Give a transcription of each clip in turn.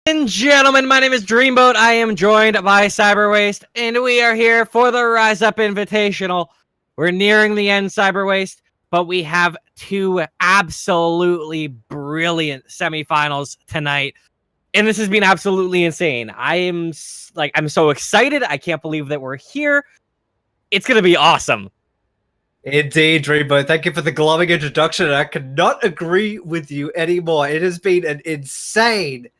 And gentlemen, my name is Dreamboat. I am joined by Cyberwaste, and we are here for the Rise Up Invitational. We're nearing the end, Cyberwaste, but we have two absolutely brilliant semifinals tonight, and this has been absolutely insane. I'm so excited. I can't believe that we're here. It's gonna be awesome. Indeed, Dreamboat. Thank you for the glowing introduction. I cannot agree with you anymore. It has been an insane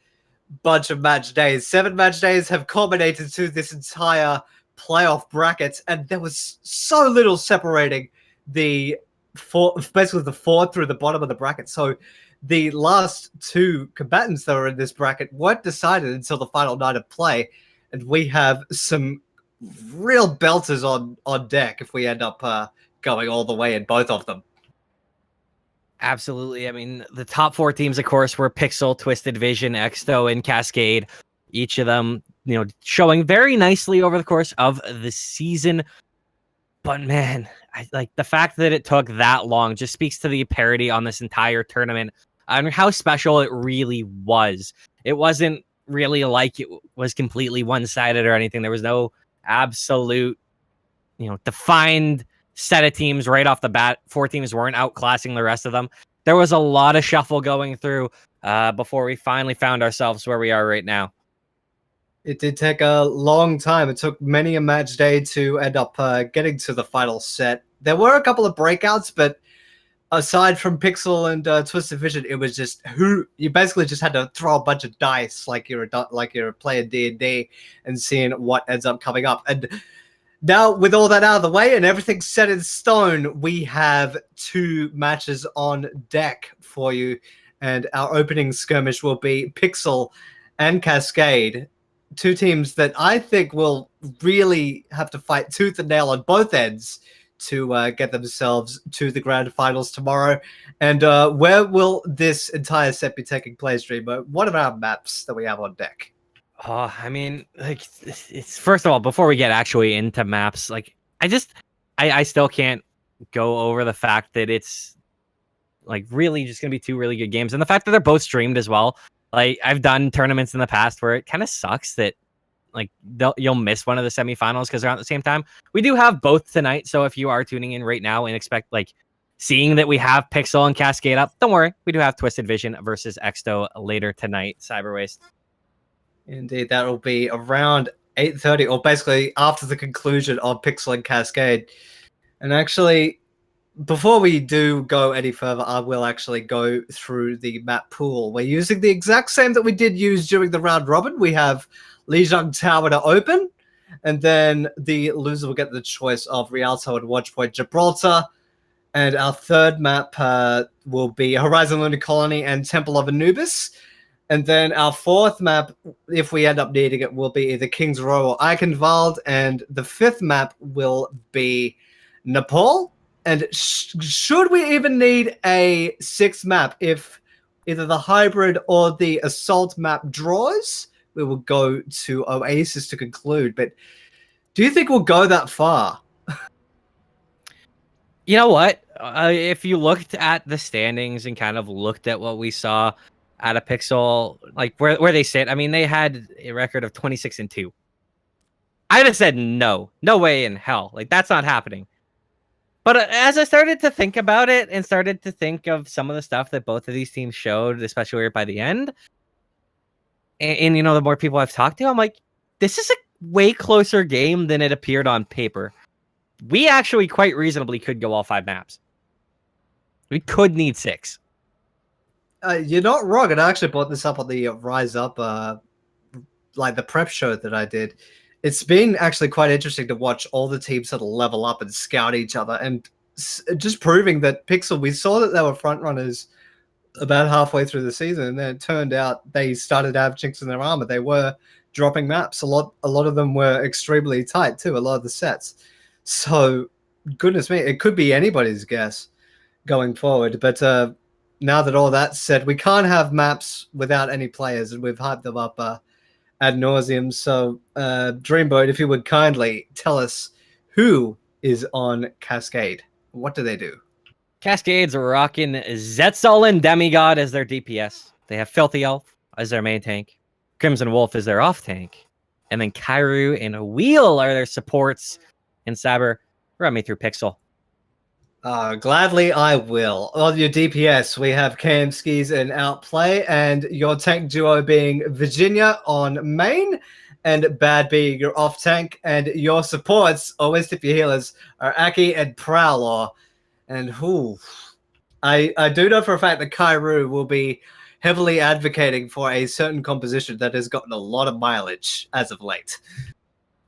bunch of match days. 7 match days have culminated to this entire playoff bracket, and there was so little separating basically the 4 through the bottom of the bracket. So the last 2 combatants that were in this bracket weren't decided until the final night of play, and we have some real belters on deck if we end up going all the way in both of them. Absolutely. I mean, the top 4 teams, of course, were PIXL, Twisted Vision, Exto, and Cascade. Each of them, showing very nicely over the course of the season. But man, like the fact that it took that long just speaks to the parity on this entire tournament and how special it really was. It wasn't really like it was completely one-sided or anything. There was no absolute, defined set of teams right off the bat. 4 teams weren't outclassing the rest of them. There was a lot of shuffle going through before we finally found ourselves where we are right now. It did take a long time. It took many a match day to end up getting to the final set. There were a couple of breakouts, but aside from PIXL and Twisted Vision, it was just you basically just had to throw a bunch of dice like you're playing D&D and seeing what ends up coming up. And now, with all that out of the way and everything set in stone, we have 2 matches on deck for you. And our opening skirmish will be PIXL and Cascade, 2 teams that I think will really have to fight tooth and nail on both ends to get themselves to the grand finals tomorrow. And where will this entire set be taking place, Dreamer? What are our maps that we have on deck? Oh, I mean, it's first of all, before we get actually into maps, I still can't go over the fact that it's really just gonna be 2 really good games, and the fact that they're both streamed as well. Like, I've done tournaments in the past where it kind of sucks that you'll miss one of the semifinals because they're at the same time. We do have both tonight, so if you are tuning in right now and expect seeing that we have PIXL and Cascade up, don't worry, we do have Twisted Vision versus Exto later tonight. Cyberwaste. Indeed, that will be around 8:30, or basically after the conclusion of PIXL and Cascade. And actually, before we do go any further, I will actually go through the map pool. We're using the exact same that we did use during the round robin. We have Lijiang Tower to open, and then the loser will get the choice of Rialto and Watchpoint Gibraltar. And our third map will be Horizon Lunar Colony and Temple of Anubis. And then our 4th map, if we end up needing it, will be either King's Row or Eichenwald. And the 5th map will be Nepal. And should we even need a 6th map, if either the hybrid or the assault map draws, we will go to Oasis to conclude. But do you think we'll go that far? You know what? If you looked at the standings and kind of looked at what we saw out of PIXL, where they sit, I mean, they had a record of 26-2. I'd have said no way in hell. That's not happening. But as I started to think about it and started to think of some of the stuff that both of these teams showed, especially right by the end, and the more people I've talked to, I'm like, this is a way closer game than it appeared on paper. We actually quite reasonably could go all 5 maps. We could need 6. You're not wrong. And I actually brought this up on the Rise Up, the prep show that I did. It's been actually quite interesting to watch all the teams sort of level up and scout each other, and just proving that PIXL, we saw that they were front runners about halfway through the season, and then it turned out they started to have chinks in their armor. They were dropping maps. A lot of them were extremely tight too, a lot of the sets. So, goodness me, it could be anybody's guess going forward. But now that all that's said, we can't have maps without any players, and we've hyped them up ad nauseum. So, Dreamboat, if you would kindly tell us who is on Cascade. What do they do? Cascade's rocking Zetzel and Demigod as their DPS. They have Filthy Elf as their main tank. Crimson Wolf is their off tank. And then Kairu and Wheel are their supports. And Saber, run me through PIXL. Gladly I will. On your DPS, we have Kamskis and Outplay, and your tank duo being Virginia on main, and Bad being your off tank, and your supports, always tip your healers, are Aki and Prowler. And I do know for a fact that Kairu will be heavily advocating for a certain composition that has gotten a lot of mileage as of late.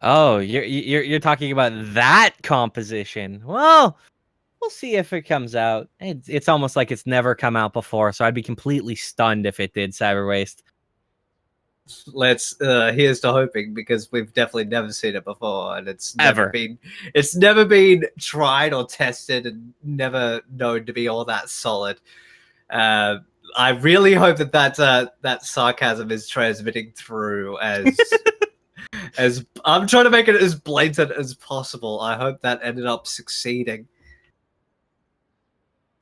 Oh, you're talking about that composition. Well, we'll see if it comes out. It's almost like it's never come out before, so I'd be completely stunned if it did, Cyber Waste. Here's to hoping, because we've definitely never seen it before, and it's never been tried or tested, and never known to be all that solid. I really hope that sarcasm is transmitting through as I'm trying to make it as blatant as possible. I hope that ended up succeeding.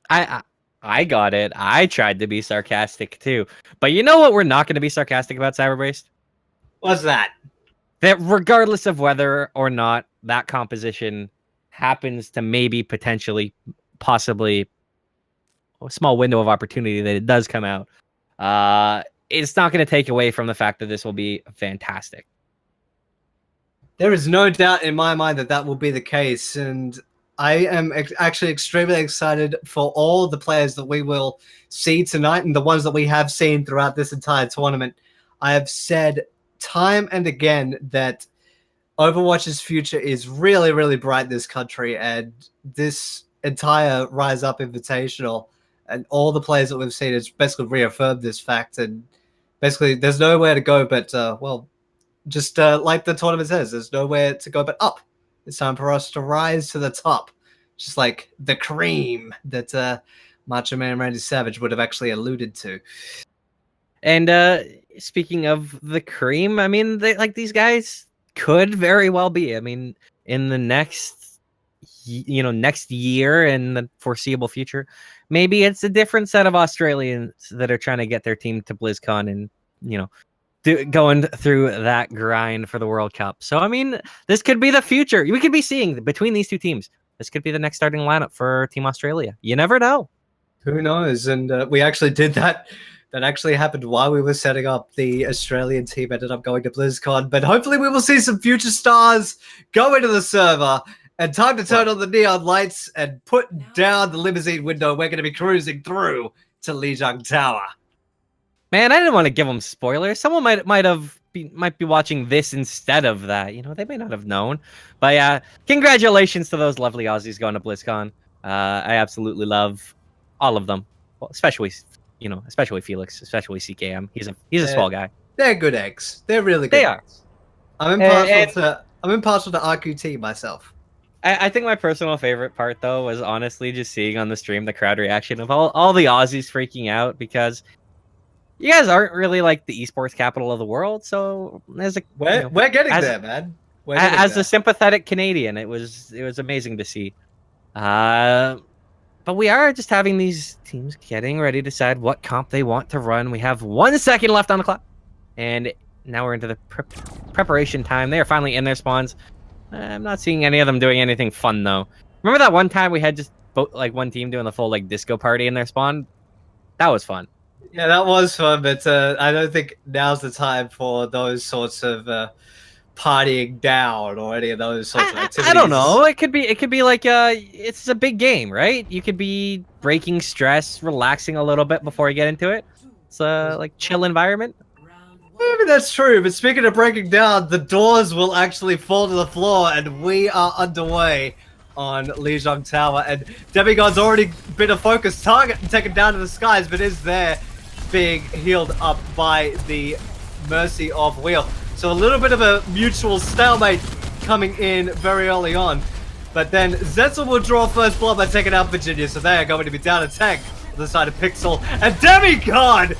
I got it. I tried to be sarcastic too. But you know what we're not going to be sarcastic about, Cyberbeast? What's that? That regardless of whether or not that composition happens to maybe potentially, possibly a small window of opportunity that it does come out, it's not going to take away from the fact that this will be fantastic. There is no doubt in my mind that will be the case, and I am actually extremely excited for all the players that we will see tonight and the ones that we have seen throughout this entire tournament. I have said time and again that Overwatch's future is really, really bright in this country, and this entire Rise Up Invitational and all the players that we've seen has basically reaffirmed this fact, and basically there's nowhere to go but, just like the tournament says, there's nowhere to go but up. It's time for us to rise to the top, just like the cream that Macho Man Randy Savage would have actually alluded to. And speaking of the cream, I mean, these guys could very well be. I mean, in the next year and the foreseeable future, maybe it's a different set of Australians that are trying to get their team to BlizzCon and going through that grind for the World Cup. So, I mean, this could be the future. We could be seeing between these two teams. This could be the next starting lineup for Team Australia. You never know. Who knows? And we actually did that. That actually happened while we were setting up. The Australian team ended up going to BlizzCon. But hopefully we will see some future stars go into the server. And time to turn on the neon lights and put down the limousine window. We're going to be cruising through to Lijiang Tower. Man, I didn't want to give them spoilers. Someone might be watching this instead of that. They may not have known. But yeah, congratulations to those lovely Aussies going to BlizzCon. I absolutely love all of them. Well, especially Felix, especially CKM. He's a small guy. They're good eggs. They're really good. They eggs. are. I'm impartial to RQT myself. I think my personal favorite part though was honestly just seeing on the stream the crowd reaction of all the Aussies freaking out, because you guys aren't really like the esports capital of the world, so we're getting there, man. As a sympathetic Canadian, it was amazing to see. But we are just having these teams getting ready to decide what comp they want to run. We have 1 second left on the clock, and now we're into the preparation time. They are finally in their spawns. I'm not seeing any of them doing anything fun though. Remember that one time we had just one team doing the full disco party in their spawn? That was fun. Yeah, that was fun, but I don't think now's the time for those sorts of partying down or any of those sorts of activities. I don't know. It could be like it's a big game, right? You could be breaking stress, relaxing a little bit before you get into it. It's a chill environment. Maybe that's true, but speaking of breaking down, the doors will actually fall to the floor, and we are underway on Lijiang Tower, and Demigod's already been a focused target and taken down to the skies, but is there being healed up by the mercy of Wheel. So a little bit of a mutual stalemate coming in very early on, but then Zetzel will draw first blood by taking out Virginia, so they are going to be down a tank on the side of PIXL, and Demigod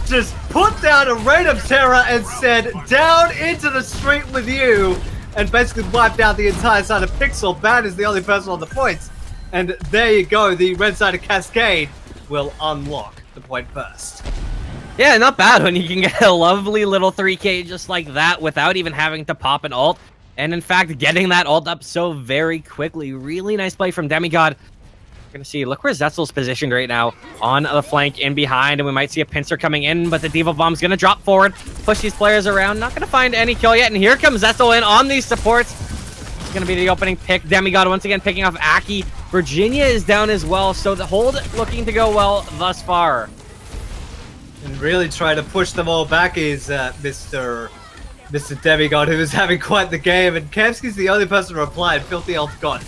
just put down a reign of terror and said, down into the street with you, and basically wiped out the entire side of PIXL. Bad is the only person on the points. And there you go, the red side of Cascade will unlock the point first. Yeah, not bad when you can get a lovely little 3K just like that without even having to pop an ult. And in fact, getting that ult up so very quickly. Really nice play from Demigod. We're going to see, look where Zetzel's positioned right now. On the flank, in behind, and we might see a pincer coming in, but the Diva Bomb's going to drop forward, push these players around. Not going to find any kill yet, and here comes Zetzel in on these supports. It's going to be the opening pick. Demigod once again picking off Aki. Virginia is down as well, so the hold looking to go well thus far. And really trying to push them all back is Mr. Demigod, who is having quite the game, and Kamsky's the only person to reply, and Filthy Elf got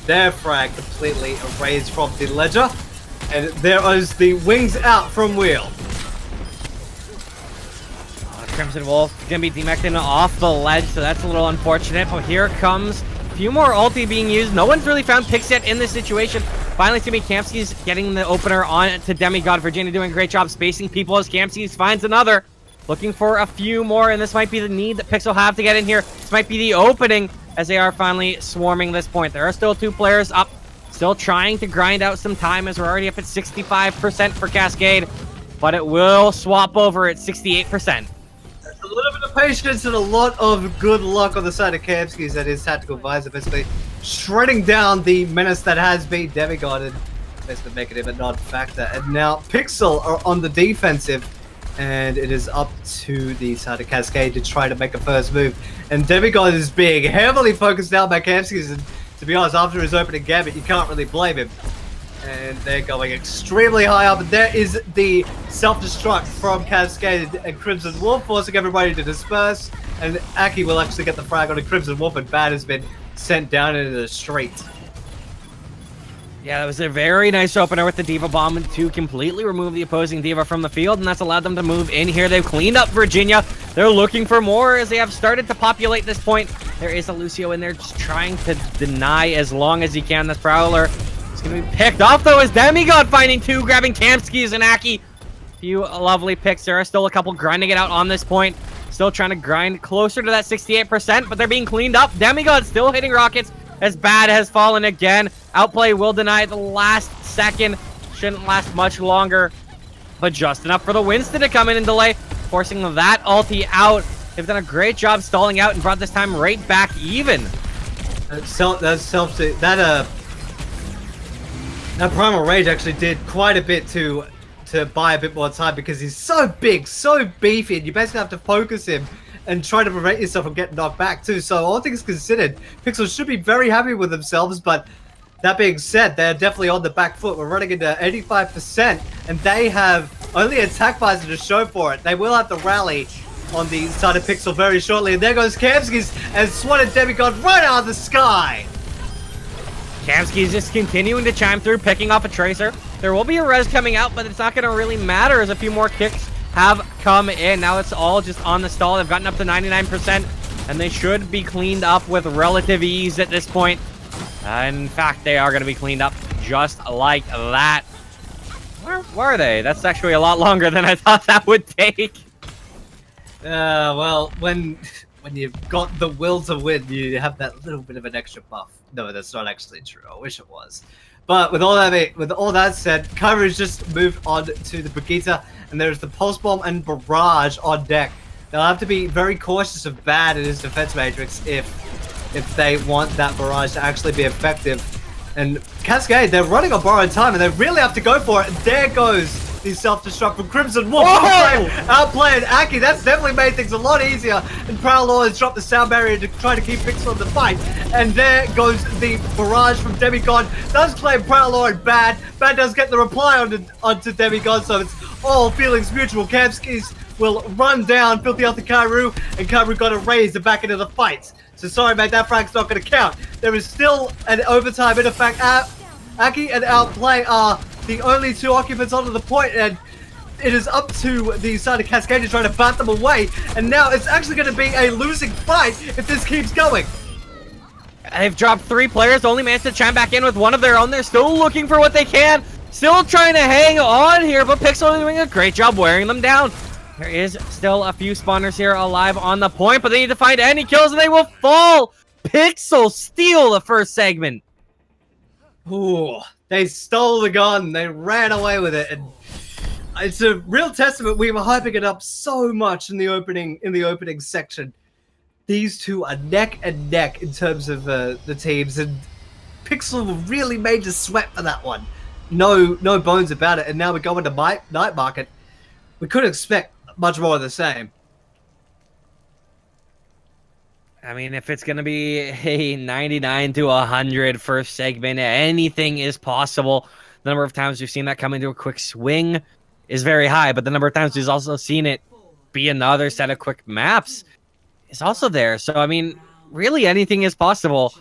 their frag completely erased from the ledger, and there is the wings out from Wheel. Crimson Wolf gonna be demected off the ledge, so that's a little unfortunate, but here comes a few more ulti being used. No one's really found picks yet in this situation. Finally, Timmy Kamsky's getting the opener on to Demigod. Virginia doing a great job spacing people as Kamsky finds another. Looking for a few more, and this might be the need that PIXL have to get in here. This might be the opening as they are finally swarming this point. There are still 2 players up, still trying to grind out some time as we're already up at 65% for Cascade, but it will swap over at 68%. A little bit of patience and a lot of good luck on the side of Kamsky's and his tactical advisor, basically shredding down the menace that has been Demigod and basically making him a non-factor. And now PIXL are on the defensive, and it is up to the side of Cascade to try to make a first move. And Demigod is being heavily focused down by Kamsky's, and to be honest, after his opening gambit, you can't really blame him. And they're going extremely high up, and there is the self-destruct from Cascade and Crimson Wolf, forcing everybody to disperse, and Aki will actually get the frag on a Crimson Wolf, and Bad has been sent down into the street. Yeah, that was a very nice opener with the Diva Bomb to completely remove the opposing Diva from the field, and that's allowed them to move in here. They've cleaned up Virginia. They're looking for more as they have started to populate this point. There is a Lucio in there just trying to deny as long as he can. That's Prowler. It's going to be picked off, though, as Demigod finding 2, grabbing Kamsky's and Aki. Few lovely picks. There are still a couple grinding it out on this point. Still trying to grind closer to that 68%, but they're being cleaned up. Demigod still hitting rockets as Bad has fallen again. Outplay will deny at the last second. Shouldn't last much longer, but just enough for the Winston to come in and delay, forcing that ulti out. They've done a great job stalling out and brought this time right back even. That Primal Rage actually did quite a bit to buy a bit more time, because he's so big, so beefy, and you basically have to focus him and try to prevent yourself from getting knocked back too. So all things considered, PIXL should be very happy with themselves, but that being said, they're definitely on the back foot. We're running into 85%, and they have only attack visor to show for it. They will have to rally on the side of PIXL very shortly, and there goes Kamsky's and swatted Demigod right out of the sky. Kamsky's just continuing to chime through, picking off a Tracer. There will be a res coming out, but it's not going to really matter as a few more kicks have come in. Now it's all just on the stall. They've gotten up to 99%, and they should be cleaned up with relative ease at this point. In fact, they are going to be cleaned up just like that. Where are they? That's actually a lot longer than I thought that would take. Well, when you've got the will to win, you have that little bit of an extra buff. No, that's not actually true. I wish it was. But with all that said, coverage just moved on to the Brigitte, and there's the Pulse Bomb and Barrage on deck. They'll have to be very cautious of Bad in his defense matrix if they want that Barrage to actually be effective. And Cascade, they're running on borrowed time, and they really have to go for it. And there goes the self-destruct from Crimson Wolf. Outplaying Aki. That's definitely made things a lot easier. And Prowler has dropped the sound barrier to try to keep PIXL in the fight. And there goes the barrage from Demigod. Does claim Prowler and Bad. Bad does get the reply onto Demigod, so it's all feelings mutual. Kamsky's will run down Filthy Elf and Kairu, and Kairu got to raise the back into the fight. So sorry, mate, that frag's not going to count. There is still an overtime. In fact, Aki and Outplay are the only 2 occupants onto the point, and it is up to the side of Cascade to try to bat them away. And now it's actually going to be a losing fight if this keeps going. They've dropped 3 players, only managed to chime back in with one of their own. They're still looking for what they can. Still trying to hang on here, but PIXL is doing a great job wearing them down. There is still a few spawners here alive on the point, but they need to find any kills and they will fall. PIXL steal the first segment. Ooh, they stole the gun. They ran away with it. And it's a real testament. We were hyping it up so much in the opening section. These two are neck and neck in terms of the teams, and PIXL really made you sweat for that one. No bones about it. And now we go into night market. We could expect much more of the same. I mean, if it's going to be a 99 to 100 first segment, anything is possible. The number of times we've seen that come into a quick swing is very high, but the number of times we've also seen it be another set of quick maps is also there. So, I mean, really anything is possible.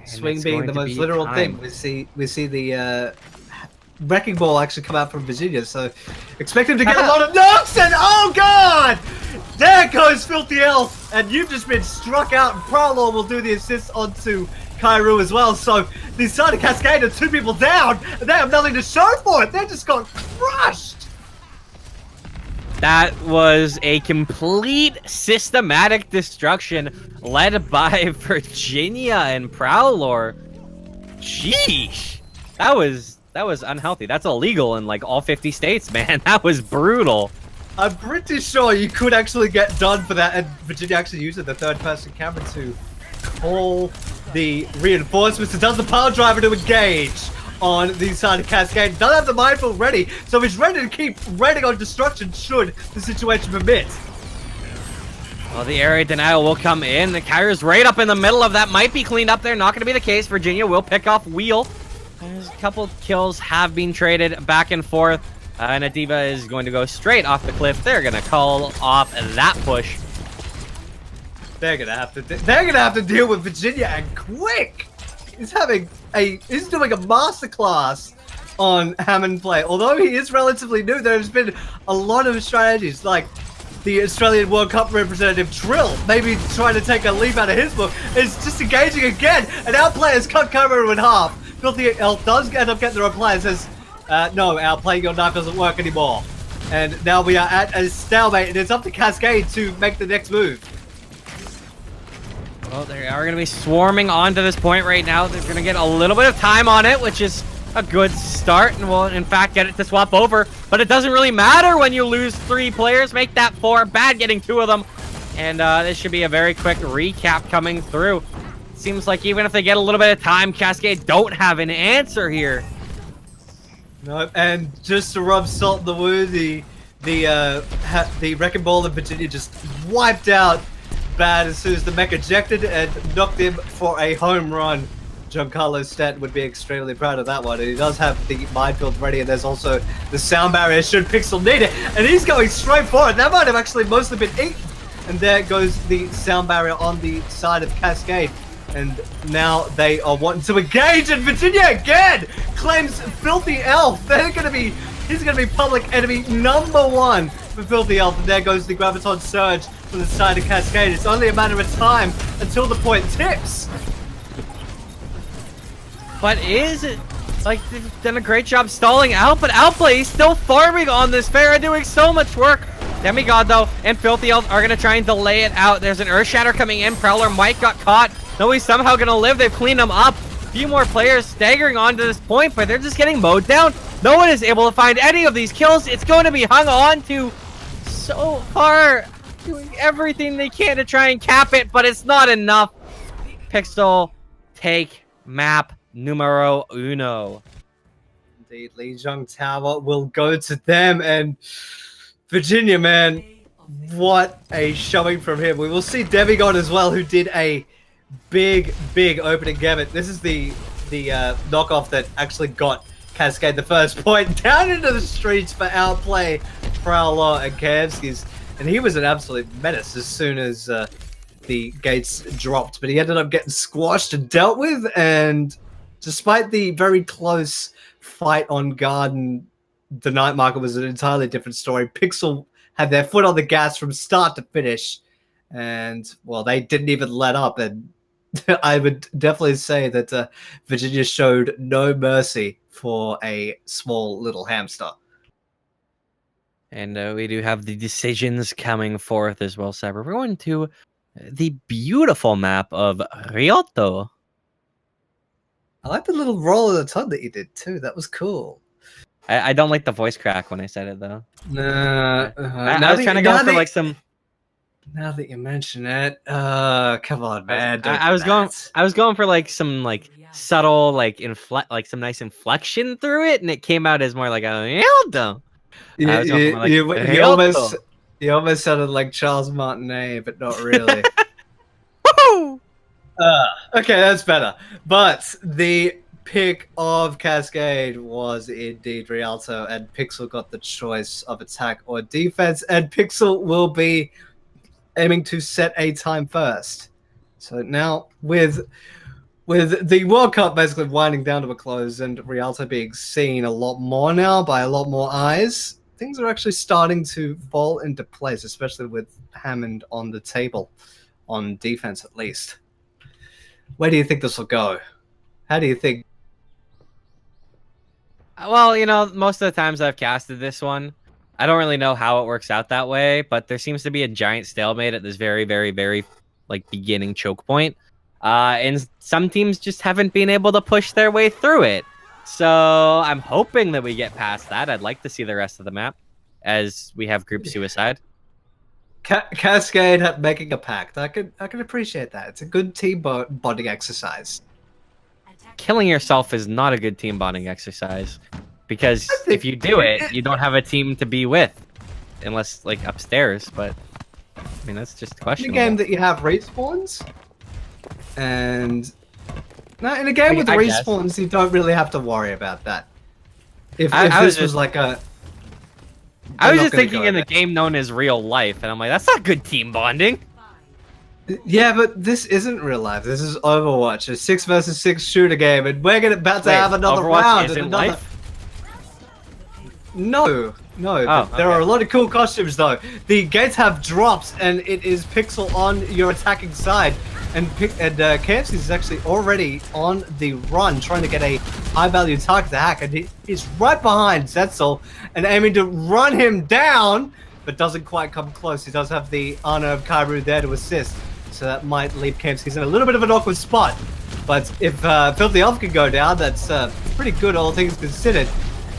Swing being the most literal thing. We see the wrecking ball actually come out from Virginia, so expect him to get a lot of knocks, and oh god! There goes Filthy Elf, and you've just been struck out, and Prowler will do the assist onto Kairu as well, so the side of Cascade are 2 people down, and they have nothing to show for it. They just got crushed! That was a complete systematic destruction led by Virginia and Prowler. Sheesh. That was unhealthy. That's illegal in like all 50 states, man. That was brutal. I'm pretty sure you could actually get done for that, and Virginia actually used the third-person camera to call the reinforcements. It does the power driver to engage on the side of Cascade. Doesn't have the minefield ready, so he's ready to keep raining on destruction should the situation permit. Well, the area denial will come in. The Kairu's right up in the middle of that. Might be cleaned up there. Not going to be the case. Virginia will pick off Wheel. There's a couple kills have been traded back and forth. And Adiva is going to go straight off the cliff. They're going to call off that push. They're gonna have to deal with Virginia, and quick. He's doing a masterclass on Hammond play. Although he is relatively new, there's been a lot of strategies, like the Australian World Cup representative Trill, maybe trying to take a leaf out of his book, is just engaging again, and our players cut Kairu in half. Filthy Elf does end up getting the reply and says, no, our playing your knife doesn't work anymore. And now we are at a stalemate, and it's up to Cascade to make the next move. Well, they are going to be swarming onto this point right now. They're going to get a little bit of time on it, which is a good start, and will in fact get it to swap over. But it doesn't really matter when you lose 3 players. Make that 4. Bad getting 2 of them. And this should be a very quick recap coming through. Seems like even if they get a little bit of time, Cascade don't have an answer here. No, and just to rub salt in the wound, the Wrecking Ball in Virginia just wiped out Bad as soon as the mech ejected and knocked him for a home run. Giancarlo Stanton would be extremely proud of that one, and he does have the minefield ready, and there's also the sound barrier should PIXL need it, and he's going straight for it. That might have actually mostly been eaten, and there goes the sound barrier on the side of Cascade, and now they are wanting to engage, and Virginia again claims Filthy Elf. He's gonna be public enemy #1 for Filthy Elf, and there goes the Graviton Surge from the side of Cascade. It's only a matter of time until the point tips. But is it like they've done a great job stalling out? But Outplay is still farming on this Pharah, doing so much work. Demigod though and Filthy Elf are gonna try and delay it out. There's an Earth Shatter coming in. Prowler might got caught. No, he's somehow gonna live. They've cleaned him up. A few more players staggering onto this point, but they're just getting mowed down. No one is able to find any of these kills. It's going to be hung on to so far, doing everything they can to try and cap it, but it's not enough. PIXL take map numero 1. Indeed, Lijiang Tower will go to them, and Virginia, man, what a showing from him. We will see Demigod as well, who did a big opening gambit. This is the knockoff that actually got Cascade the first point down into the streets for Outplay, Prowler, and Kavskis. And he was an absolute menace as soon as the gates dropped. But he ended up getting squashed and dealt with. And despite the very close fight on Garden, the night market was an entirely different story. PIXL had their foot on the gas from start to finish. And, well, they didn't even let up. And I would definitely say that Virginia showed no mercy for a small little hamster. And we do have the decisions coming forth as well, Cyber. We're going to the beautiful map of Ryoto. I like the little roll of the tongue that you did too. That was cool. I don't like the voice crack when I said it though. Nah, I was trying to go for like some. Now that you mention it, come on, man. I was going for like some like subtle like some nice inflection through it, and it came out as more like a Hildo. I was going for like You almost sounded like Charles Martinet, but not really. Okay, that's better. But the pick of Cascade was indeed Rialto, and PIXL got the choice of attack or defense, and PIXL will be aiming to set a time first. So now with the World Cup basically winding down to a close and Rialto being seen a lot more now by a lot more eyes, things are actually starting to fall into place, especially with Hammond on the table, on defense at least. Where do you think this will go? How do you think? Well, you know, most of the times I've casted this one, I don't really know how it works out that way, but there seems to be a giant stalemate at this very, very, very like beginning choke point. And some teams just haven't been able to push their way through it. So I'm hoping that we get past that. I'd like to see the rest of the map as we have group suicide. Cascade making a pact. I can appreciate that. It's a good team bonding exercise. Killing yourself is not a good team bonding exercise because if you do it, you don't have a team to be with, unless like upstairs. But I mean, that's just questionable. In a game that you have respawns, and no, in a game with respawns, you don't really have to worry about that. If this was like a I was just thinking in the game known as real life, and I'm like, that's not good team bonding. Yeah, but this isn't real life. This is Overwatch, a 6 versus 6 shooter game, and we're about to have another round. Isn't life? No. Oh, there are a lot of cool costumes though. The gates have drops, and it is PIXL on your attacking side, and KFC is actually already on the run, trying to get a high-value target to hack, and he's right behind Zetzel and aiming to run him down, but doesn't quite come close. He does have the Ana of Kairu there to assist, so that might leave KFC in a little bit of an awkward spot. But if Filthy Elf can go down, that's pretty good, all things considered.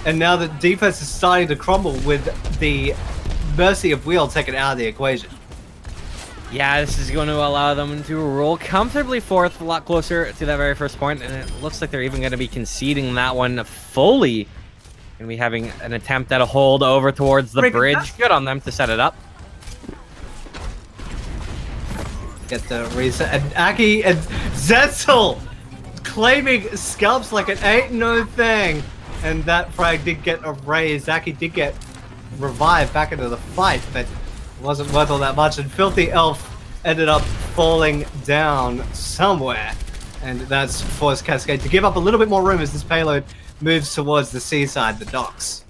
And now the defense is starting to crumble with the Mercy of Wheel taken out of the equation. Yeah, this is going to allow them to roll comfortably forth, a lot closer to that very first point, and it looks like they're even going to be conceding that one fully. Going to be having an attempt at a hold over towards the bridge. Good on them to set it up. Get the reset, and Aki and Zetzel claiming scalps like it ain't no thing. And that frag did get erased. Aki did get revived back into the fight, but it wasn't worth all that much. And Filthy Elf ended up falling down somewhere. And that's forced Cascade to give up a little bit more room as this payload moves towards the seaside, the docks.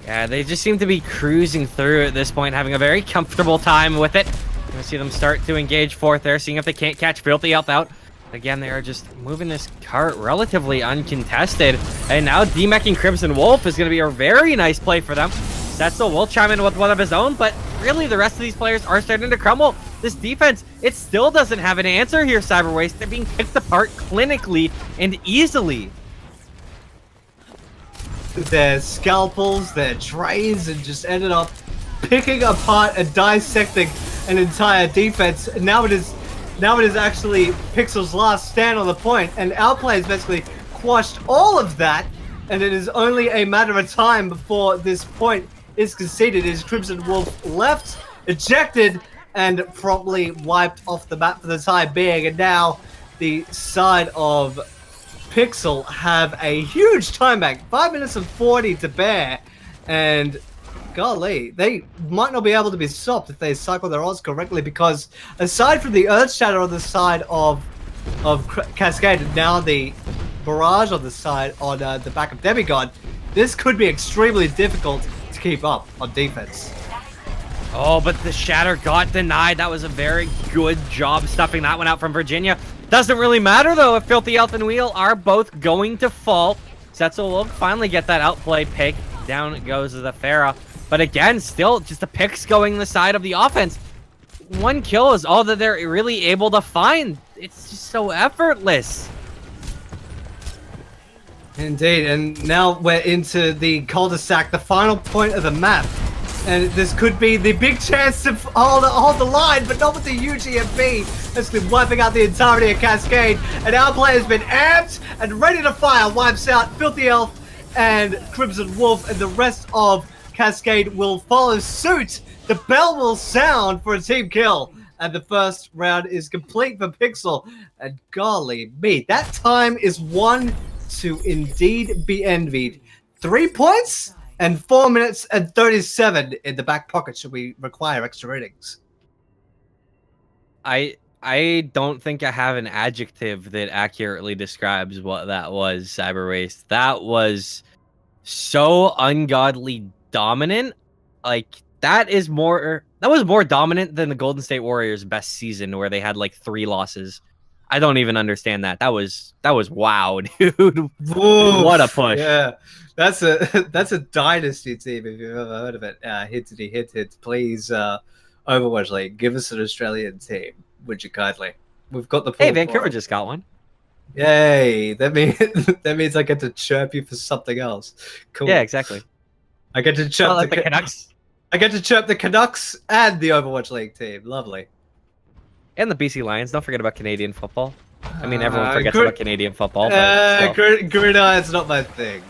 Yeah, they just seem to be cruising through at this point, having a very comfortable time with it. You're gonna see them start to engage forth there, seeing if they can't catch Filthy Elf out. Again, they are just moving this cart relatively uncontested. And now D-Meching Crimson Wolf is going to be a very nice play for them. Setzel will chime in with one of his own, but really the rest of these players are starting to crumble. This defense, it still doesn't have an answer here, Cyberwaste. They're being picked apart clinically and easily. Their scalpels, their trays, and just ended up picking apart and dissecting an entire defense. Now it is actually PIXL's last stand on the point, and Outplay has basically quashed all of that, and it is only a matter of time before this point is conceded. Is Crimson Wolf left, ejected, and promptly wiped off the map for the time being, and now the side of PIXL have a huge time bank, 5 minutes and 40 to bear, and golly, they might not be able to be stopped if they cycle their odds correctly, because aside from the Earth Shatter on the side of Cascade, and now the Barrage on the side on the back of Demigod, this could be extremely difficult to keep up on defense. Oh, but the Shatter got denied. That was a very good job stuffing that one out from Virginia. Doesn't really matter, though, if Filthy Elf and Wheel are both going to fall. Setzel will finally get that outplay pick. Down goes the Pharah. But again, still just the picks going the side of the offense. One kill is all that they're really able to find. It's just so effortless. Indeed, and now we're into the cul-de-sac, the final point of the map. And this could be the big chance to hold the line, but not with the huge EMP. That's been wiping out the entirety of Cascade. And our player's been amped and ready to fire. Wipes out Filthy Elf and Crimson Wolf, and the rest of Cascade will follow suit. The bell will sound for a team kill. And the first round is complete for PIXL. And golly me, that time is one to indeed be envied. 3 points and 4 minutes and 37 in the back pocket should we require extra ratings. I don't think I have an adjective that accurately describes what that was, Cyber Waste. That was so ungodly dominant. Like that was more dominant than the Golden State Warriors' best season where they had like 3 losses. I don't even understand that. That was wow, dude. Oof, what a push. Yeah. That's a dynasty team if you've ever heard of it. Hit. Please, Overwatch League, give us an Australian team, would you kindly? We've got the pool. Hey, Vancouver just got one. Yay! That means I get to chirp you for something else. Cool. Yeah, exactly. I get to chirp the Canucks. I get to chirp the Canucks and the Overwatch League team. Lovely. And the BC Lions. Don't forget about Canadian football. I mean, everyone forgets about Canadian football. Gridiron's not my thing,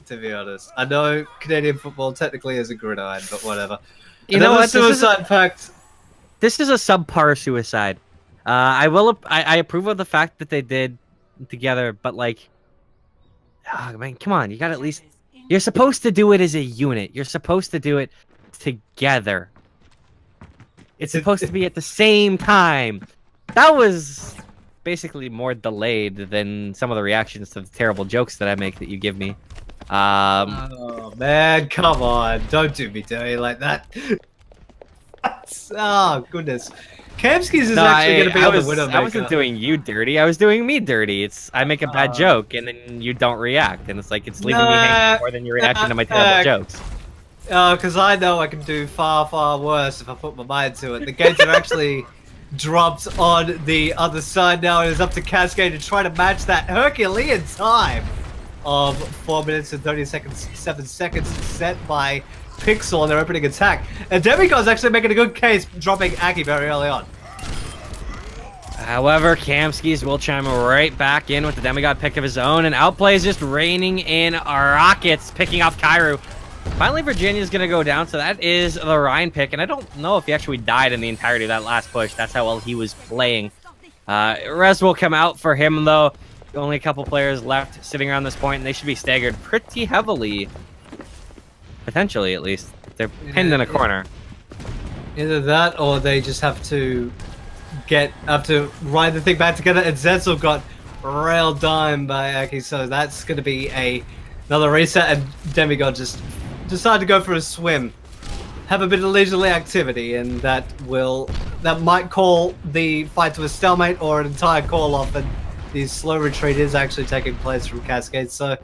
to be honest. I know Canadian football technically is a gridiron, but whatever. You know what? Suicide pact. This is a subpar suicide. I approve of the fact that they did together, but like, oh, man, come on. You got to at least. You're supposed to do it as a unit. You're supposed to do it together. It's supposed to be at the same time. That was basically more delayed than some of the reactions to the terrible jokes that I make that you give me. Oh man, come on! Don't do me dirty like that. Oh goodness, Kamsky's is actually going to be on the Widowmaker. I wasn't doing you dirty. I was doing me dirty. I make a bad joke and then you don't react, and it's like it's leaving me hanging more than your reaction to my terrible jokes. Oh, because I know I can do far worse if I put my mind to it. The gates are actually dropped on the other side now. It is up to Cascade to try to match that Herculean time of 4 minutes and 7 seconds set by PIXL on their opening attack. And Demigod's actually making a good case, dropping Aki very early on. However, Kamskis will chime right back in with the Demigod pick of his own, and Outplay is just raining in rockets, picking off Kairu. Finally, Virginia's going to go down, so that is the Ryan pick, and I don't know if he actually died in the entirety of that last push. That's how well he was playing. Res will come out for him, though. Only a couple players left sitting around this point, and they should be staggered pretty heavily. Potentially, at least. They're pinned in a corner. Either that, or they just have to ride the thing back together, and Zetzel got railed down by Aki, so that's going to be another reset, and Demigod just decided to go for a swim. Have a bit of leisurely activity, and that might call the fight to a stalemate or an entire call-off, and the slow retreat is actually taking place from Cascade, so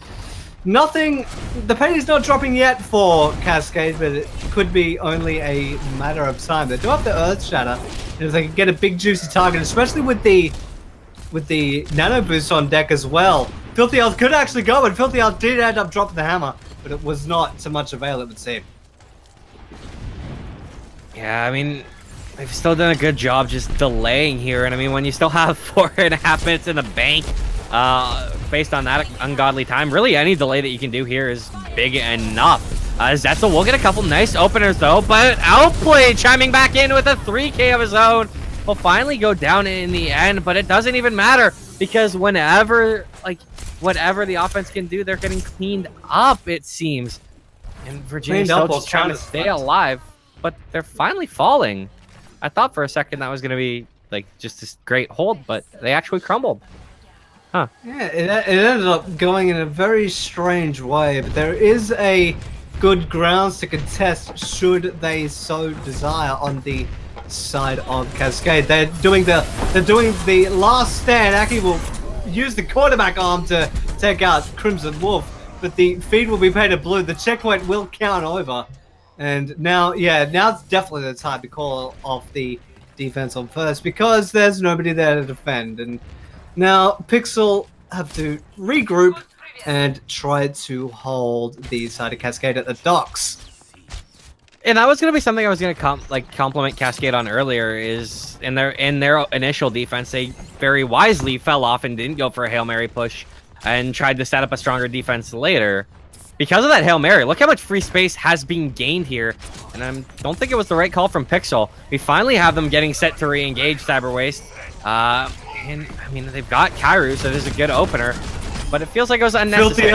nothing, the penny's not dropping yet for Cascade, but it could be only a matter of time. They do have the Earth Shatter, and if they can get a big juicy target, especially with the Nano Boost on deck as well, Filthy Elf could actually go, and Filthy Elf did end up dropping the hammer, but it was not to much avail, it would seem. Yeah, I mean, they've still done a good job just delaying here, and I mean, when you still have 4.5 minutes in the bank, based on that ungodly time, really any delay that you can do here is big enough. Zetzel will get a couple nice openers though, but Outplay chiming back in with a 3K of his own. Will finally go down in the end, but it doesn't even matter because whatever the offense can do, they're getting cleaned up, it seems. And Virginia's still just trying to stay alive, but they're finally falling. I thought for a second that was going to be like just this great hold, but they actually crumbled. Huh. Yeah, it ended up going in a very strange way, but there is a good grounds to contest should they so desire on the side of Cascade. They're doing the last stand. Aki will use the quarterback arm to take out Crimson Wolf, but the feed will be painted blue. The checkpoint will count over. And now it's definitely the time to call off the defense on first because there's nobody there to defend. And now PIXL have to regroup and try to hold the side of Cascade at the docks. And that was going to be something I was going to compliment Cascade on earlier. Is in their initial defense, they very wisely fell off and didn't go for a Hail Mary push and tried to set up a stronger defense later. Because of that Hail Mary, look how much free space has been gained here. And I don't think it was the right call from PIXL. We finally have them getting set to re-engage Cyber Waste. And I mean, they've got Kairu, so this is a good opener. But it feels like it was unnecessary.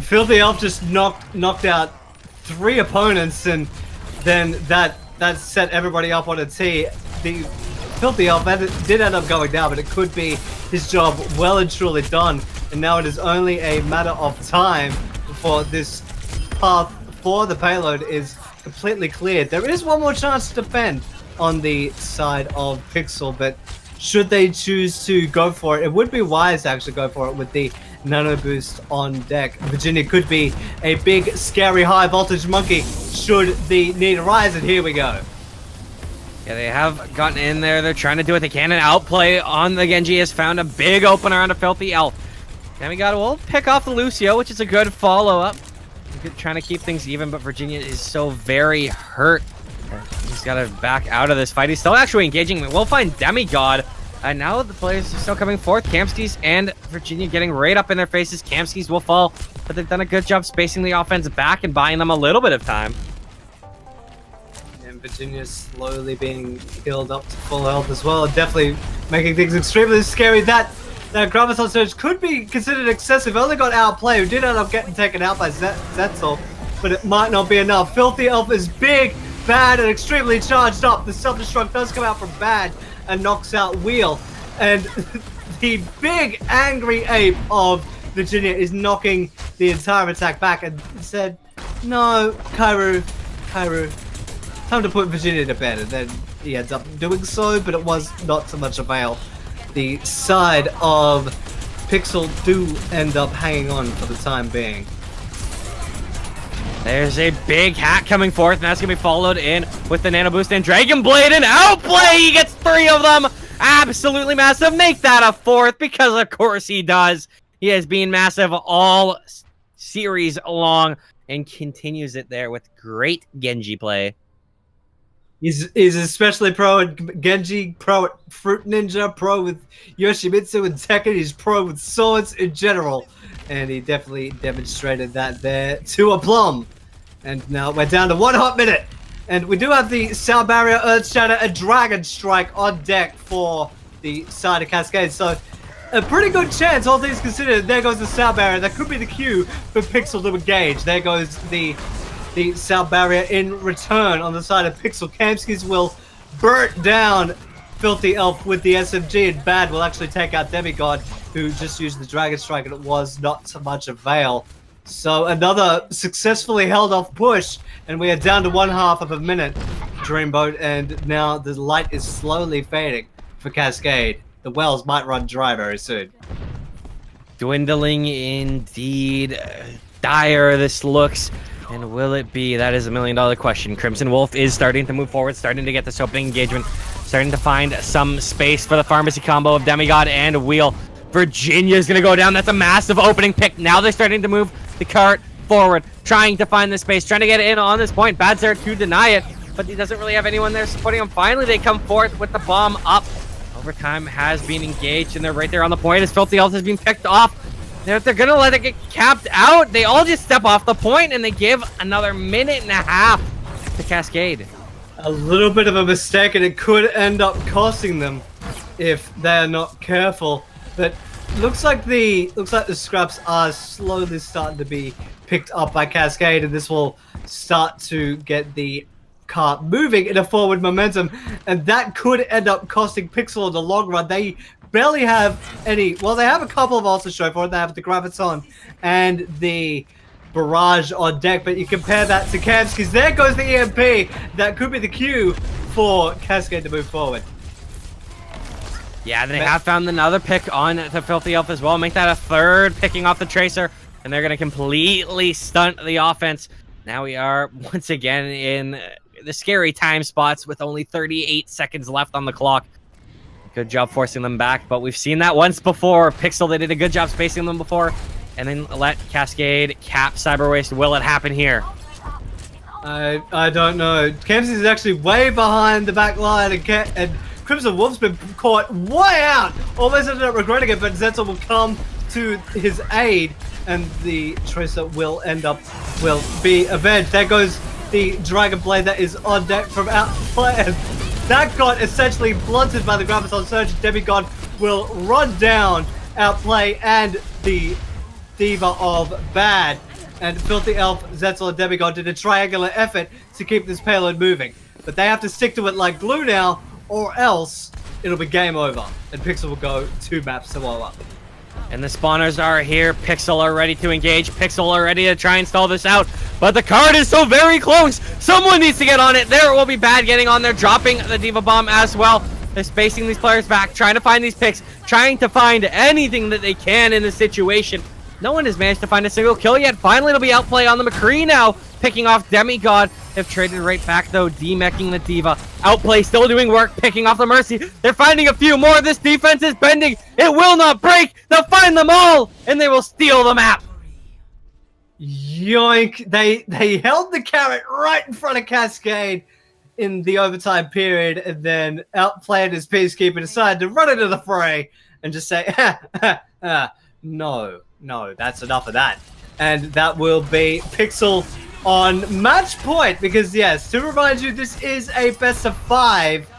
Filthy Elf just knocked out 3 opponents, and then that set everybody up on a tee. The Filthy Elf did end up going down, but it could be his job well and truly done. And now it is only a matter of time before this path for the payload is completely cleared. There is one more chance to defend on the side of PIXL, but should they choose to go for it, it would be wise to actually go for it with the nano boost on deck. Virginia could be a big, scary, high voltage monkey should the need arise, and here we go. Yeah, they have gotten in there. They're trying to do what they can, and outplay on the Genji has found a big opener on a Filthy Elf. Demigod will pick off the Lucio, which is a good follow-up. Trying to keep things even, but Virginia is so very hurt. He's got to back out of this fight. He's still actually engaging. We'll find Demigod. And now the players are still coming forth. Kamskis and Virginia getting right up in their faces. Kamskis will fall, but they've done a good job spacing the offense back and buying them a little bit of time. And Virginia slowly being healed up to full health as well. Definitely making things extremely scary. That Graviton Surge could be considered excessive. Only got outplayed. Did end up getting taken out by Zetzel, but it might not be enough. Filthy Elf is big, bad, and extremely charged up. The self-destruct does come out from bad and knocks out Wheel. And the big, angry ape of Virginia is knocking the entire attack back and said, no, Kairu, time to put Virginia to bed. And then he ends up doing so, but it was not so much avail. The side of PIXL do end up hanging on for the time being. There's a big hack coming forth, and that's going to be followed in with the Nano Boost and Dragon Blade, and outplay! He gets 3 of them! Absolutely massive. Make that a 4th, because of course he does. He has been massive all series long, and continues it there with great Genji play. He's especially pro at Genji, pro at Fruit Ninja, pro with Yoshimitsu and Tekken. He's pro with swords in general. And he definitely demonstrated that there to a plum. And now we're down to 1 hot minute. And we do have the Sound Barrier, Earth Shatter, and Dragon Strike on deck for the side of Cascade. So a pretty good chance, all things considered. There goes the Sound Barrier. That could be the cue for PIXL to engage. There goes the Sound Barrier in return on the side of PIXL. Kamskis will burn down Filthy Elf with the SMG, and Bad will actually take out Demigod, who just used the Dragon Strike, and it was not so much avail. So another successfully held off push, and we are down to 1/2 of a minute, Dreamboat, and now the light is slowly fading for Cascade. The wells might run dry very soon. Dwindling indeed. Dire this looks. And will it be? That is $1 million question. Crimson Wolf is starting to move forward, starting to get this opening engagement, starting to find some space for the pharmacy combo of Demigod and Wheel. Virginia's going to go down. That's a massive opening pick. Now they're starting to move the cart forward, trying to find the space, trying to get in on this point. Bad's there to deny it, but he doesn't really have anyone there supporting him. Finally, they come forth with the bomb up. Overtime has been engaged, and they're right there on the point as Filthy Elf has been picked off. They're going to let it get capped out. They all just step off the point, and they give another 1.5 minutes to Cascade. A little bit of a mistake, and it could end up costing them if they're not careful. But looks like the scraps are slowly starting to be picked up by Cascade, and this will start to get the cart moving in a forward momentum, and that could end up costing PIXL in the long run. They barely have any. Well, they have a couple of ults to show for it. They have the Graviton and the Barrage on deck, but you compare that to Kamskis. There goes the EMP. That could be the cue for Cascade to move forward. Yeah, they have found another pick on the Filthy Elf as well. Make that a 3rd, picking off the Tracer, and they're going to completely stunt the offense. Now we are once again in the scary time spots with only 38 seconds left on the clock. Good job forcing them back, but we've seen that once before. PIXL, they did a good job spacing them before, and then let Cascade cap Cyber Waste. Will it happen here? I don't know. Kempsey is actually way behind the back line, and Crimson Wolf's been caught way out. Almost ended up regretting it, but Zetzel will come to his aid, and the Tracer will be avenged. There goes the Dragon Blade that is on deck from Outplay. That got essentially blunted by the Graviton Surge. Demigod will run down Outplay and the Diva of Bad. And Filthy Elf, Zetzel, and Demigod did a triangular effort to keep this payload moving. But they have to stick to it like glue now, or else it'll be game over. And PIXL will go 2 maps to blow up. And the spawners are here. PIXL are ready to engage. PIXL are ready to try and stall this out. But the card is so very close. Someone needs to get on it. There will be Bad getting on there, dropping the Diva Bomb as well. They're spacing these players back, trying to find these picks, trying to find anything that they can in this situation. No one has managed to find a single kill yet. Finally, it'll be Outplay on the McCree now, picking off Demigod. They've traded right back, though, demeching the Diva. Outplay still doing work, picking off the Mercy. They're finding a few more. This defense is bending. It will not break. They'll find them all, and they will steal the map. Yoink. They held the carrot right in front of Cascade in the overtime period, and then Outplay and his Peacekeeper decided to run into the fray and just say, no, that's enough of that. And that will be PIXL on match point, because yes, to remind you, this is a best of 5,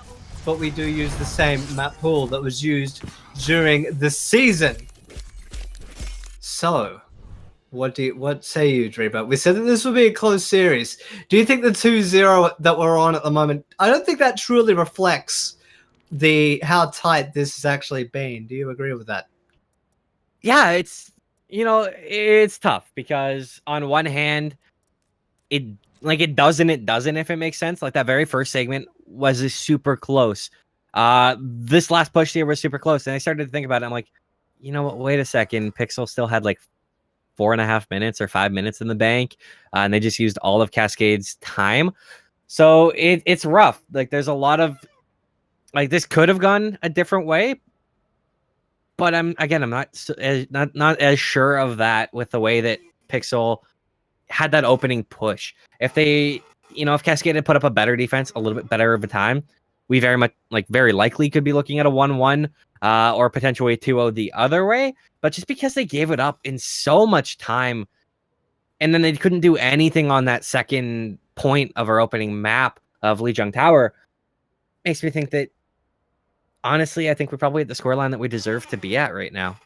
but we do use the same map pool that was used during the season. So, what say you, Dreamer? We said that this would be a close series. Do you think the 2-0 that we're on at the moment, I don't think that truly reflects how tight this has actually been. Do you agree with that? Yeah, it's tough, because on one hand, it doesn't if it makes sense. Like, that very first segment was super close. This last push here was super close, and I started to think about it. I'm like, you know what? Wait a second. PIXL still had like 4.5 minutes or 5 minutes in the bank, and they just used all of Cascade's time. So it's rough. Like, there's a lot of, like, this could have gone a different way. But I'm not as sure of that with the way that PIXL had that opening push. If they, if Cascade had put up a better defense, a little bit better of a time, we very likely could be looking at a 1-1 or potentially a 2-0 the other way. But just because they gave it up in so much time, and then they couldn't do anything on that second point of our opening map of Lijiang Tower, makes me think that, honestly, I think we're probably at the scoreline that we deserve to be at right now.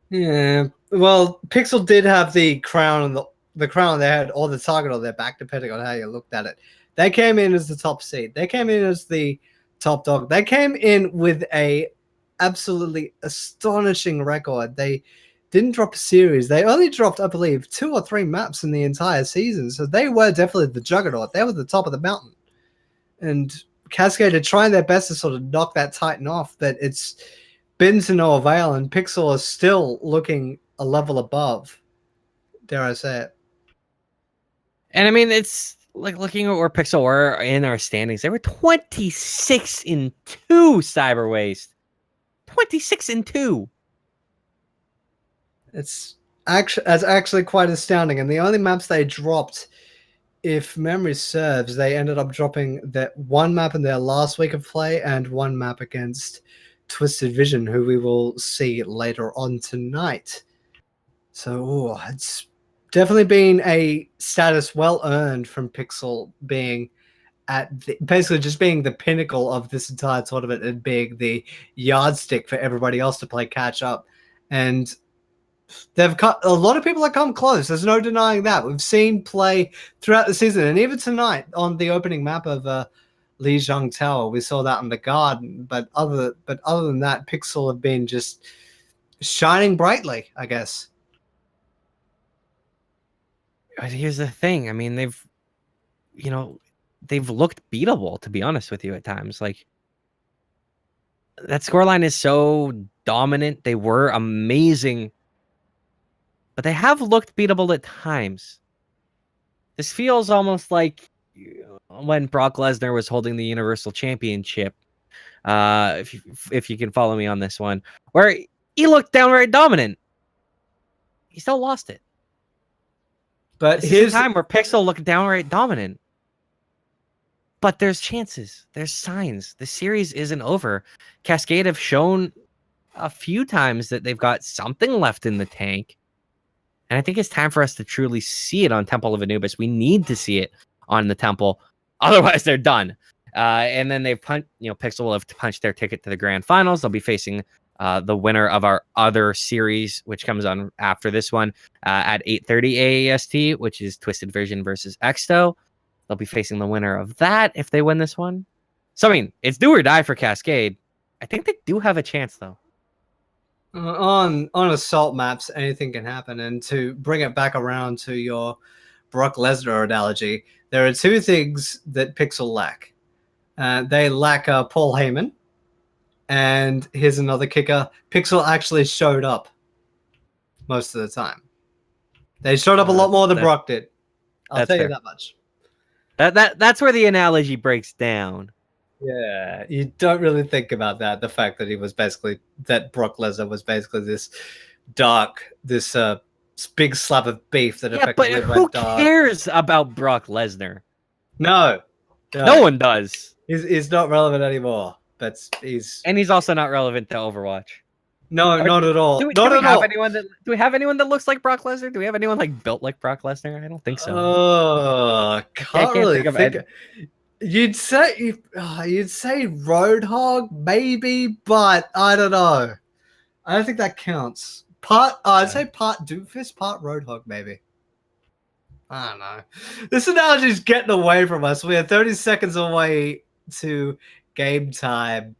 Yeah, well, PIXL did have the crown on the crown on their head, or the target on their back, depending on how you looked at it. They came in as the top seed. They came in as the top dog. They came in with a absolutely astonishing record. They didn't drop a series. They only dropped, I believe, 2 or 3 maps in the entire season. So they were definitely the juggernaut. They were the top of the mountain. And Cascade are trying their best to sort of knock that Titan off, but it's been to no avail, and PIXL is still looking a level above, dare I say it. And I mean, it's like looking at where PIXL were in our standings. They were 26-2 Cyber Waste. 26-2. It's actually quite astounding, and the only maps they dropped, if memory serves, they ended up dropping that one map in their last week of play and one map against Twisted Vision, who we will see later on tonight. So it's definitely been a status well earned from PIXL, being at basically just being the pinnacle of this entire tournament and being the yardstick for everybody else to play catch up. And they've cut a lot of people that come close. There's no denying that. We've seen play throughout the season, and even tonight on the opening map of Lijiang Tower, we saw that in the garden. But other than that, PIXL have been just shining brightly, I guess. But here's the thing. I mean, they've looked beatable, to be honest with you, at times. Like, that scoreline is so dominant. They were amazing, but they have looked beatable at times. This feels almost like when Brock Lesnar was holding the Universal Championship, if you can follow me on this one, where he looked downright dominant. he still lost it. But This is here's a time where PIXL look downright dominant. But there's chances. There's signs. The series isn't over. Cascade have shown a few times that they've got something left in the tank. And I think it's time for us to truly see it on Temple of Anubis. We need to see it on the Temple. Otherwise, they're done. And then PIXL will have punched their ticket to the grand finals. They'll be facing the winner of our other series, which comes on after this one at 8:30 AAST, which is Twisted Vision versus Exto. They'll be facing the winner of that if they win this one. So, I mean, it's do or die for Cascade. I think they do have a chance, though. on assault maps, anything can happen. And to bring it back around to your Brock Lesnar analogy, there are two things that PIXL lack. They lack Paul Heyman, and here's another kicker: PIXL actually showed up most of the time. They showed up a lot more than Brock did. I'll tell you that much. That's where the analogy breaks down. Yeah, you don't really think about that. The fact that that Brock Lesnar was basically this dark, this big slab of beef that effectively went dark. Who cares about Brock Lesnar? No one does. He's not relevant anymore. But he's also not relevant to Overwatch. No, not at all. Do we have anyone that looks like Brock Lesnar? Do we have anyone like built like Brock Lesnar? I don't think so. Oh, can't really think. You'd say Roadhog maybe, but I don't know. I don't think that counts. I'd say part Doofus, part Roadhog maybe. I don't know. This analogy's getting away from us. We are 30 seconds away to game time,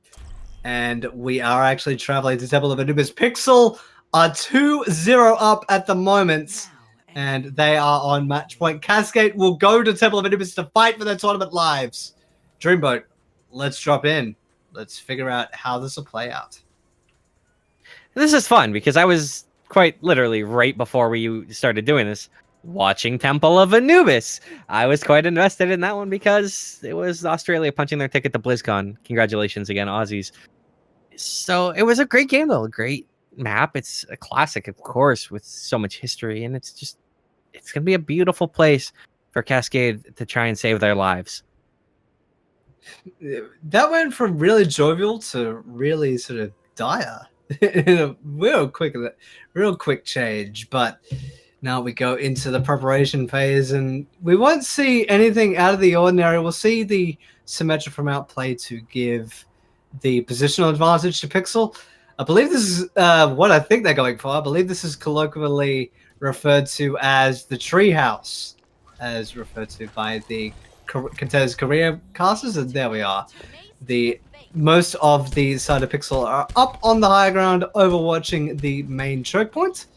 and we are actually traveling to Temple of Anubis. PIXL are 2-0 up at the moment, and they are on match point. Cascade will go to Temple of Anubis to fight for their tournament lives. Dreamboat, let's drop in. Let's figure out how this will play out. This is fun because I was quite literally right before we started doing this watching Temple of Anubis. I was quite invested in that one because it was Australia punching their ticket to BlizzCon. Congratulations again, Aussies. So it was a great game, though. A great map. It's a classic, of course, with so much history. And it's going to be a beautiful place for Cascade to try and save their lives. That went from really jovial to really sort of dire in a real quick change. But now we go into the preparation phase, and we won't see anything out of the ordinary. We'll see the Symmetra from outplay to give the positional advantage to PIXL. I believe this is what I think they're going for. I believe this is colloquially referred to as the treehouse, as referred to by the contenders' career casters. And there we are. Most of the side of PIXL are up on the high ground, overwatching the main choke point,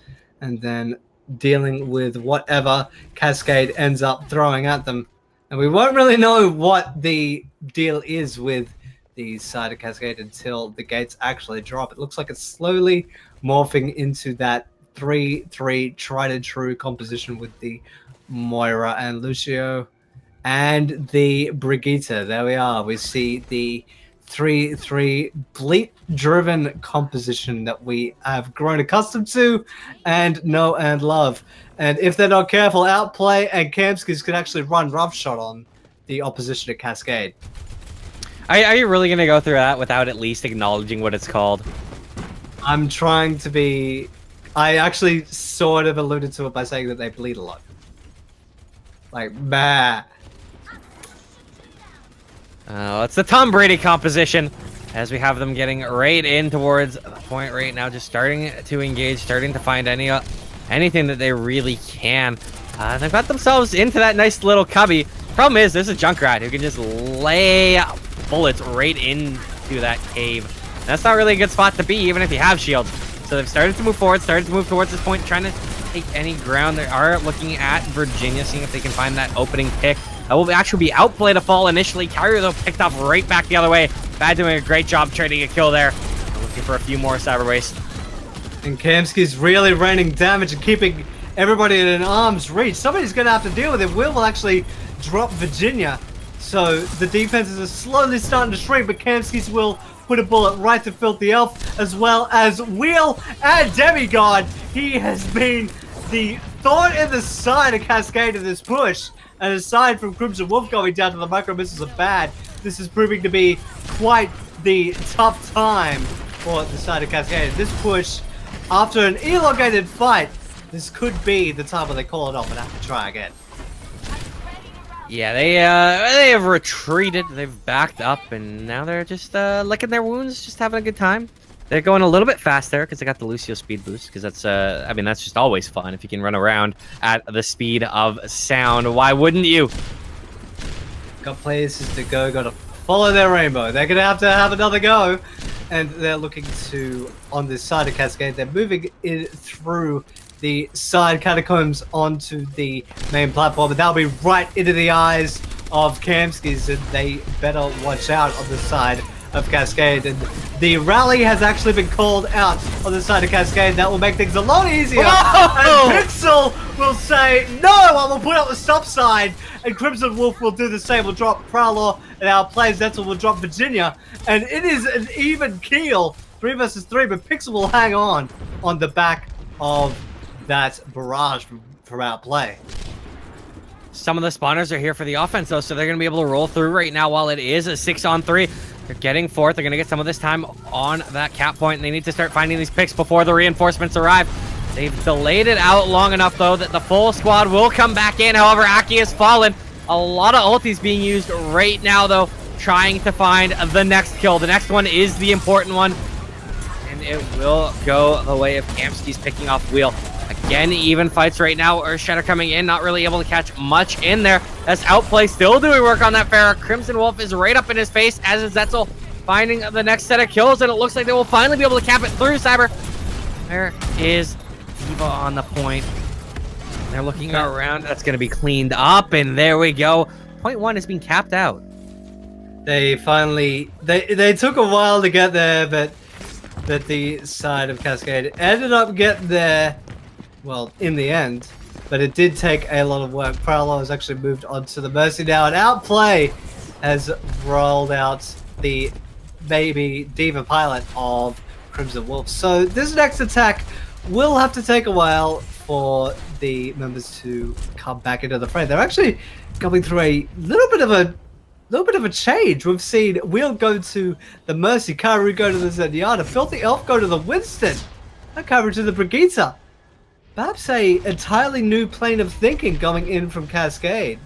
and then dealing with whatever Cascade ends up throwing at them. And we won't really know what the deal is with the side of Cascade until the gates actually drop. It looks like it's slowly morphing into that 3-3 tried and true composition with the Moira and Lucio and the Brigitte. There we are. We see the 3-3 bleat-driven composition that we have grown accustomed to and know and love. And if they're not careful, Outplay and Kamskis could actually run roughshod on the opposition at Cascade. Are you really going to go through that without at least acknowledging what it's called? I'm trying to be... I actually sort of alluded to it by saying that they bleed a lot. Like, bah. It's the Tom Brady composition as we have them getting right in towards the point right now, just starting to engage, starting to find anything that they really can. They've got themselves into that nice little cubby. Problem is, there's a Junkrat who can just lay bullets right into that cave. And that's not really a good spot to be, even if you have shields. So they've started to move forward, started to move towards this point, trying to take any ground. They are looking at Virginia, seeing if they can find that opening pick. That will actually be Outplay to fall initially. Carrier, though, picked up right back the other way. Bad doing a great job trading a kill there. Looking for a few more cyber waste. And Kamski's really raining damage and keeping everybody in arm's reach. Somebody's going to have to deal with it. Will actually drop Virginia. So the defenses are slowly starting to shrink, but Kamski's will put a bullet right to Filthy Elf, as well as Wheel and Demigod. He has been the thought in the side of Cascade of this push, and aside from Crimson Wolf going down to the micro missiles of Bad, this is proving to be quite the tough time for the side of Cascade. This push, after an elongated fight, this could be the time where they call it off and have to try again. Yeah, they have retreated. They've backed up, and now they're just licking their wounds, just having a good time. They're going a little bit faster because they got the Lucio speed boost. Because that's, I mean, that's just always fun if you can run around at the speed of sound. Why wouldn't you? Got places to go. Got to follow their rainbow. They're gonna have to have another go, and they're looking to on this side of Cascade. They're moving in through the side catacombs onto the main platform, and that'll be right into the eyes of Kamskis, and they better watch out on the side of Cascade. And the rally has actually been called out on the side of Cascade. That will make things a lot easier. Oh! And PIXL will say, no, I will put up the stop sign, and Crimson Wolf will do the same. We'll drop Prowler, and our player Zetzel will drop Virginia, and it is an even keel, 3 versus 3, but PIXL will hang on the back of that barrage from outplay. Some of the spawners are here for the offense, though, so they're going to be able to roll through right now while it is a 6-on-3. They're getting fourth. They're going to get some of this time on that cap point, and they need to start finding these picks before the reinforcements arrive. They've delayed it out long enough, though, that the full squad will come back in. However, Aki has fallen. A lot of ultis being used right now, though, trying to find the next kill. The next one is the important one, and it will go the way of Kamski's picking off Wheel. Again, even fights right now. Earthshatter coming in, not really able to catch much in there. As Outplay still doing work on that Pharah. Crimson Wolf is right up in his face, as is Zetzel finding the next set of kills, and it looks like they will finally be able to cap it through Cyber. There is Diva on the point. They're looking around. That's going to be cleaned up, and there we go. Point 1 is being capped out. They finally... They took a while to get there, but the side of Cascade ended up getting there. Well, in the end, but it did take a lot of work. Prowler has actually moved on to the Mercy now, and Outplay has rolled out the baby Diva pilot of Crimson Wolf. So this next attack will have to take a while for the members to come back into the fray. They're actually going through a little bit of a change. We've seen Wheel go to the Mercy, Karu go to the Zenyatta, Filthy Elf go to the Winston, and Karu to the Brigitte. Perhaps a entirely new plane of thinking going in from Cascade.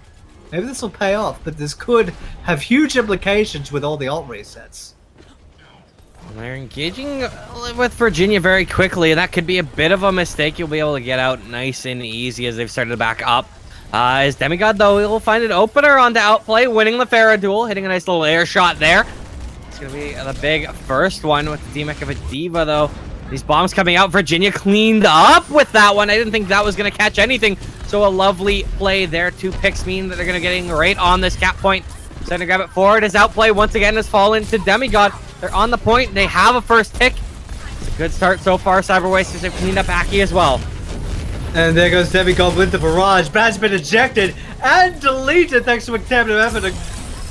Maybe this will pay off, but this could have huge implications with all the alt resets. They're engaging with Virginia very quickly, and that could be a bit of a mistake. You'll be able to get out nice and easy as they've started to back up. As Demigod, though, will find an opener on the Outplay, winning the Pharah duel, hitting a nice little air shot there. It's going to be the big first one with the DMEC of a Diva, though. These bombs coming out. Virginia cleaned up with that one. I didn't think that was going to catch anything. So a lovely play there. 2 picks mean that they're going to getting right on this cap point. Starting to grab it forward. His Outplay once again has fallen to Demigod. They're on the point. They have a first pick. It's a good start so far. Cyber Wasters have cleaned up Aki as well. And there goes Demigod with the barrage. Bad's been ejected and deleted thanks to a cabinet effort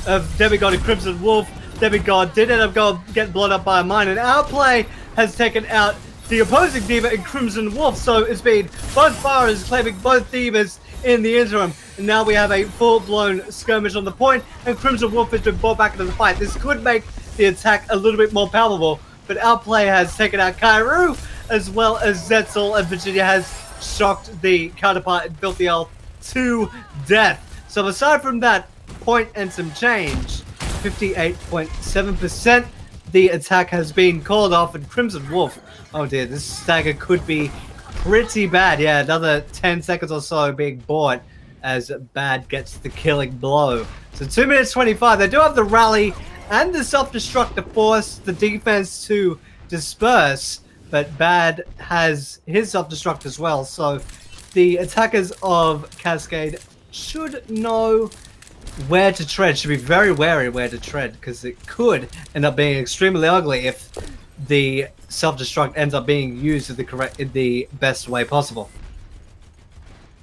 of Demigod and Crimson Wolf. Demigod did end up getting blown up by a mine, and Outplay has taken out the opposing Diva and Crimson Wolf, so it's been both Pharahs claiming both Divas in the interim, and now we have a full-blown skirmish on the point, and Crimson Wolf has been brought back into the fight. This could make the attack a little bit more palpable, but Outplay has taken out Kairu, as well as Zetzel, and Virginia has shocked the counterpart and Filthy Elf to death. So aside from that point and some change, 58.7%. The attack has been called off, and Crimson Wolf, oh dear, this stagger could be pretty bad. Yeah, another 10 seconds or so being bought as Bad gets the killing blow. So 2 minutes 25. They do have the rally and the self-destruct to force the defense to disperse, but Bad has his self-destruct as well. So the attackers of Cascade should know where to tread, should be very wary where to tread, because it could end up being extremely ugly if the self-destruct ends up being used in the best way possible.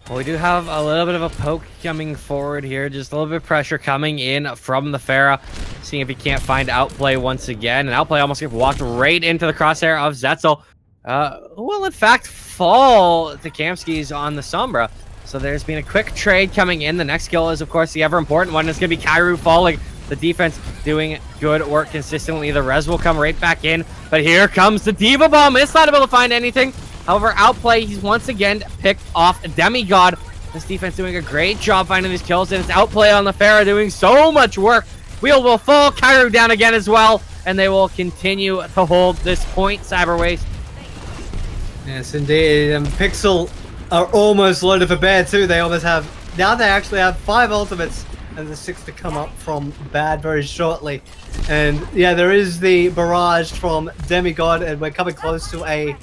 Well, we do have a little bit of a poke coming forward here, just a little bit of pressure coming in from the Pharah, seeing if he can't find Outplay once again, and Outplay almost gets walked right into the crosshair of Zetzel. Will in fact fall to Kamsky's on the Sombra. So there's been a quick trade coming in. The next kill is, of course, the ever-important one. It's going to be Kairu falling. The defense doing good work consistently. The res will come right back in. But here comes the Diva Bomb. It's not able to find anything. However, Outplay, he's once again picked off Demigod. This defense doing a great job finding these kills. And it's Outplay on the Pharah doing so much work. Wheel will fall. Kairu down again as well. And they will continue to hold this point, Cyberwaste. Yes, indeed. And PIXL are almost loaded for bear too. They almost have, now they actually have 5 ultimates and the 6 to come up from bad very shortly. And yeah, there is the barrage from Demigod, and we're coming close to a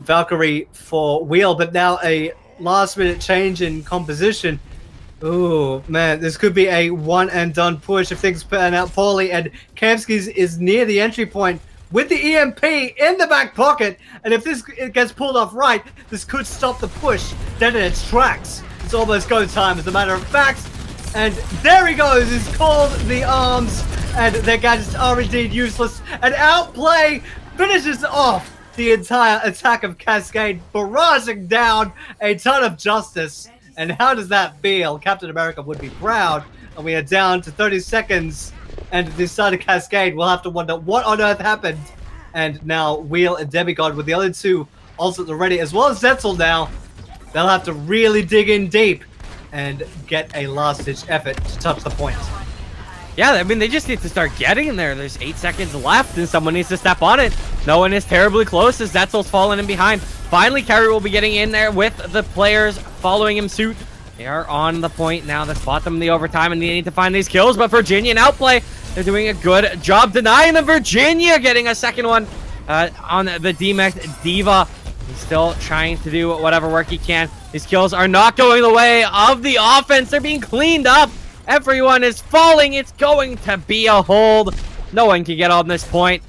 Valkyrie for Wheel, but now a last minute change in composition. Ooh, man, this could be a one and done push if things pan out poorly, and Kamsky's is near the entry point with the EMP in the back pocket, and if this gets pulled off right, this could stop the push dead in its tracks. It's almost go time, as a matter of fact, and there he goes. He's called the arms, and their gadgets are indeed useless, and Outplay finishes off the entire attack of Cascade, barraging down a ton of justice. And how does that feel? Captain America would be proud, and we are down to 30 seconds. And this side of Cascade, we'll have to wonder what on earth happened. And now Wheel and Demigod with the other 2 also ready, as well as Zetzel now. They'll have to really dig in deep and get a last-ditch effort to touch the point. Yeah, I mean, they just need to start getting in there. There's 8 seconds left, and someone needs to step on it. No one is terribly close as Zetzel's falling in behind. Finally, Kyrie will be getting in there with the players following him suit. They are on the point now. They spot them in the overtime, and they need to find these kills. But Virginia and Outplay, they're doing a good job denying them. Virginia getting a second one on the DMX Diva. He's still trying to do whatever work he can. These kills are not going the way of the offense. They're being cleaned up. Everyone is falling. It's going to be a hold. No one can get on this point.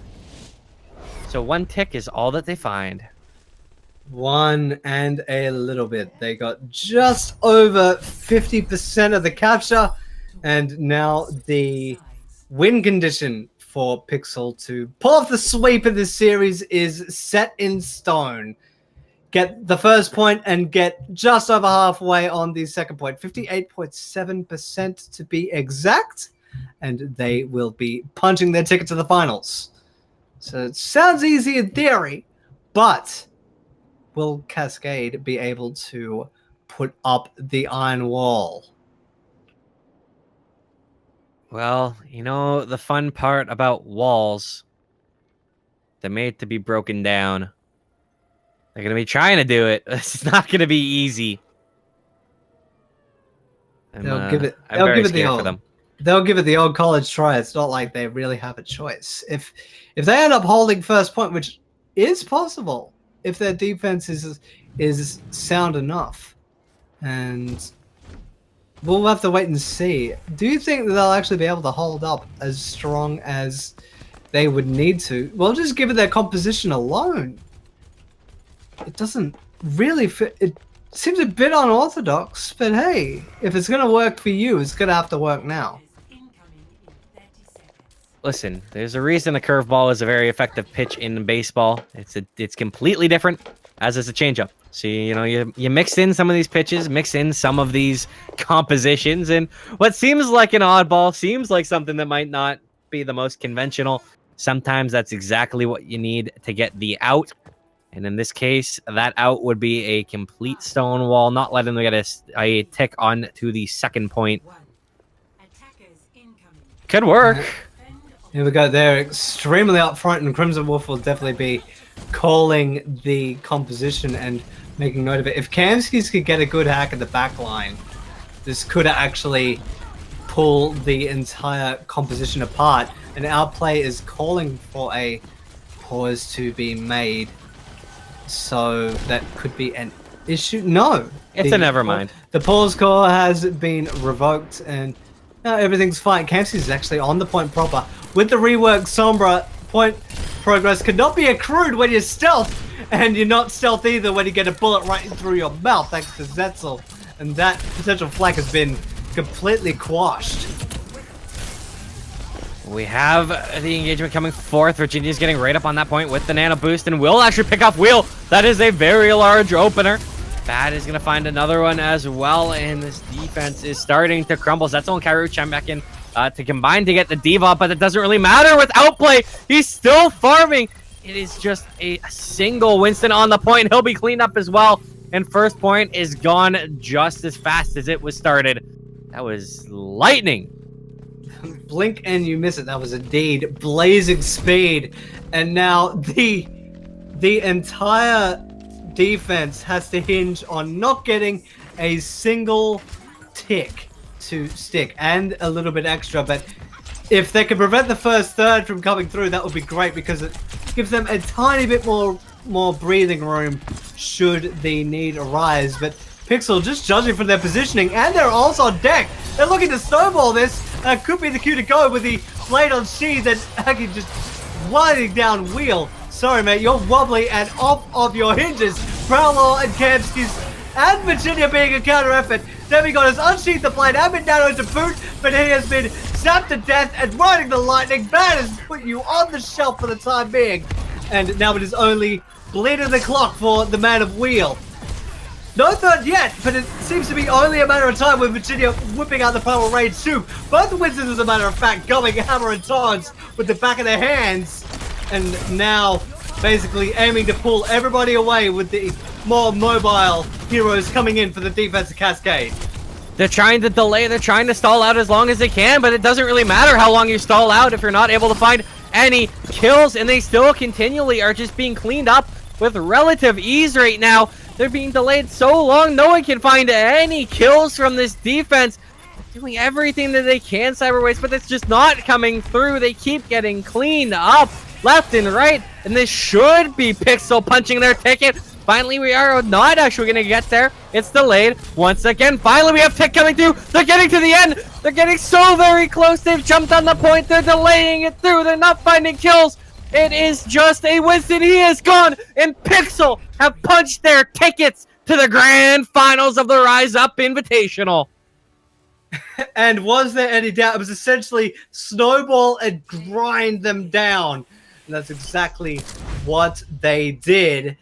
So 1 tick is all that they find. 1 and a little bit. They got just over 50% of the capture, and now the win condition for PIXL to pull off the sweep of this series is set in stone. Get the first point and get just over halfway on the second point. 58.7% to be exact, and they will be punching their ticket to the finals. So it sounds easy in theory, but will Cascade be able to put up the iron wall? Well, you know, the fun part about walls, they're made to be broken down. They're going to be trying to do it. It's not going to be easy. They'll give it the old college try. It's not like they really have a choice. If they end up holding first point, which is possible, if their defense is sound enough, and we'll have to wait and see. Do you think that they'll actually be able to hold up as strong as they would need to? Well, just given their composition alone, it doesn't really fit. It seems a bit unorthodox, but hey, if it's going to work for you, it's going to have to work now. Listen, there's a reason a curveball is a very effective pitch in baseball. It's completely different, as is a changeup. So you mix in some of these pitches, mix in some of these compositions, and what seems like an oddball seems like something that might not be the most conventional. Sometimes that's exactly what you need to get the out. And in this case, that out would be a complete stone wall, not letting them get a tick on to the second point. Could work. Here we go. They're extremely up front, and Crimson Wolf will definitely be calling the composition and making note of it. If Kamsky's could get a good hack at the back line, this could actually pull the entire composition apart. And Outplay is calling for a pause to be made. So that could be an issue. No. It's a never mind. The pause call has been revoked, and now everything's fine. Kamsky's actually on the point proper. With the rework, Sombra, point progress cannot be accrued when you're stealth, and you're not stealth either when you get a bullet right through your mouth, thanks to Zetzel. And that potential flank has been completely quashed. We have the engagement coming forth. Virginia's getting right up on that point with the nano boost and will actually pick off Wheel. That is a very large opener. Bad is going to find another one as well, and this defense is starting to crumble. Zetzel and Kairu chime back in to combine to get the Diva, but it doesn't really matter with outplay. He's still farming. It is just a single Winston on the point. He'll be cleaned up as well, and first point is gone just as fast as it was started. That was lightning. Blink and you miss it. That was indeed blazing speed. And now the entire defense has to hinge on not getting a single tick to stick, and a little bit extra. But if they can prevent the first third from coming through, that would be great, because it gives them a tiny bit more breathing room should the need arise. But PIXL, just judging from their positioning and their ults on deck, they're looking to snowball this. Could be the cue to go with the blade on Sheath and Aki just winding down Wheel. Sorry, mate, you're wobbly and off of your hinges. Prowler and Kamskis and Virginia being a counter effort. Demigod has unsheathed the blade and been down to boot, but he has been zapped to death and riding the lightning. Bad has put you on the shelf for the time being. And now it is only bleed of the clock for the man of Wheel. No third yet, but it seems to be only a matter of time with Virginia whipping out the Power Rage 2. Both Winstons, as a matter of fact, going hammer and tongs with the back of their hands. And now basically aiming to pull everybody away with the more mobile heroes coming in for the defensive Cascade. They're trying to delay, they're trying to stall out as long as they can, but it doesn't really matter how long you stall out if you're not able to find any kills, and they still continually are just being cleaned up with relative ease right now. They're being delayed so long, no one can find any kills from this defense. They're doing everything that they can, Cyberwaste, but it's just not coming through. They keep getting cleaned up left and right, and this should be PIXL punching their ticket. Finally, we are not actually going to get there. It's delayed once again. Finally, we have Tick coming through. They're getting to the end. They're getting so very close. They've jumped on the point. They're delaying it through. They're not finding kills. It is just a Winston. He is gone. And PIXL have punched their tickets to the grand finals of the Rise Up Invitational. And was there any doubt? It was essentially snowball and grind them down. And that's exactly what they did.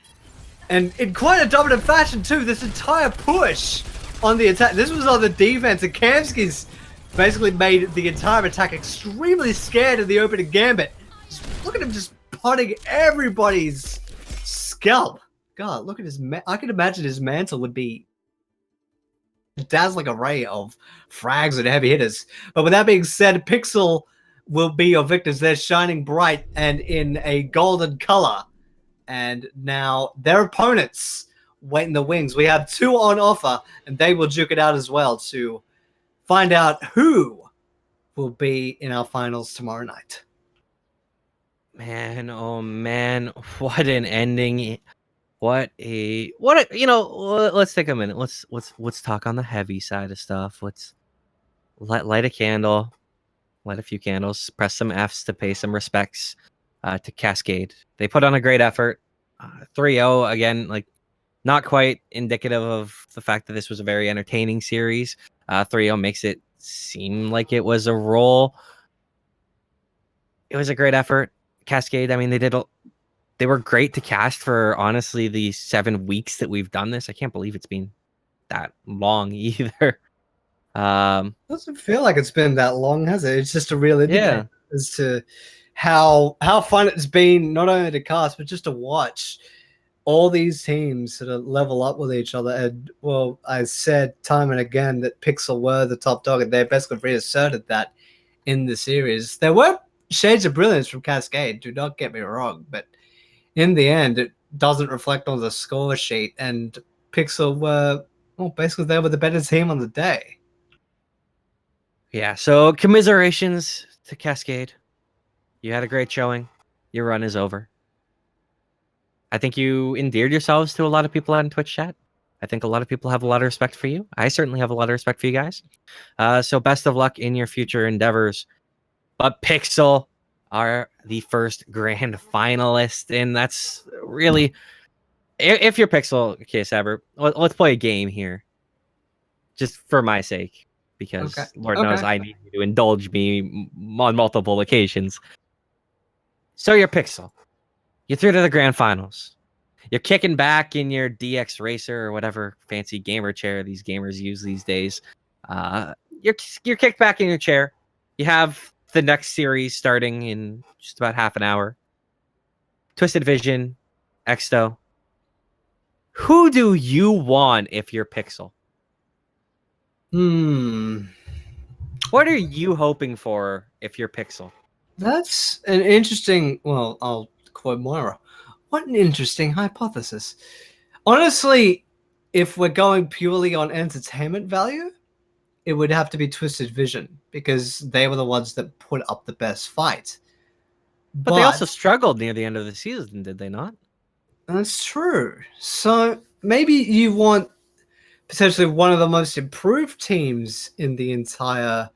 And in quite a dominant fashion, too. This entire push on the attack. This was on the defense. And Kamskis basically made the entire attack extremely scared in the opening gambit. Look at him just putting everybody's scalp. God, look at his... I can imagine his mantle would be a dazzling array of frags and heavy hitters. But with that being said, PIXL will be your victors. They're shining bright and in a golden color. And now their opponents wait in the wings. We have two on offer, and they will duke it out as well to find out who will be in our finals tomorrow night. Man, oh man, what an ending. What a let's take a minute. Let's talk on the heavy side of stuff. Let's light a candle, light a few candles, press some Fs to pay some respects to Cascade. They put on a great effort. 3-0 again, like not quite indicative of the fact that this was a very entertaining series. 3-0 makes it seem like it was a roll. It was a great effort. Cascade, I mean, they were great to cast for honestly the 7 weeks that we've done this. I can't believe it's been that long either. Doesn't feel like it's been that long, has it? It's just a real indicator as to how fun it's been, not only to cast, but just to watch all these teams sort of level up with each other. And, well, I said time and again that PIXL were the top dog, and they basically reasserted that in the series. There were shades of brilliance from Cascade, do not get me wrong, but in the end, it doesn't reflect on the score sheet, and PIXL were, well, basically they were the better team on the day. Yeah, so commiserations to Cascade. You had a great showing. Your run is over. I think you endeared yourselves to a lot of people out in Twitch chat. I think a lot of people have a lot of respect for you. I certainly have a lot of respect for you guys. So best of luck in your future endeavors. But PIXL are the first grand finalist, and that's really... If you're PIXL, okay, Saber, let's play a game here. Just for my sake. because Okay. Lord knows Okay. I need you to indulge me on multiple occasions. So you're Pixel. You're through to the grand finals. You're kicking back in your DX Racer or whatever fancy gamer chair these gamers use these days. You're kicked back in your chair. You have the next series starting in just about half an hour. Twisted Vision, Exto. Who do you want if you're Pixel? What are you hoping for if you're Pixel? That's an interesting. Well, I'll quote Moira. What an interesting hypothesis. Honestly, if we're going purely on entertainment value, it would have to be Twisted Vision because they were the ones that put up the best fight. But they also But struggled near the end of the season, did they not? that's true. So maybe you want potentially one of the most improved teams in the entire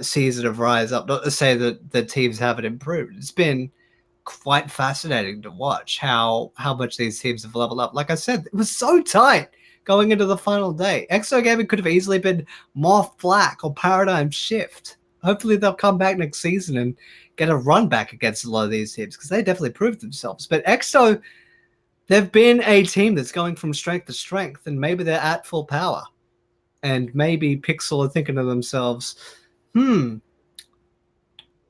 season of Rise Up. Not to say that the teams haven't improved. It's been quite fascinating to watch how much these teams have leveled up. Like I said, it was so tight going into the final day. Exo Gaming could have easily been Moth Black or Paradigm Shift. Hopefully they'll come back next season and get a run back against a lot of these teams because they definitely proved themselves. But Exo, they've been a team that's going from strength to strength, and maybe they're at full power. And maybe Pixel are thinking to themselves, they've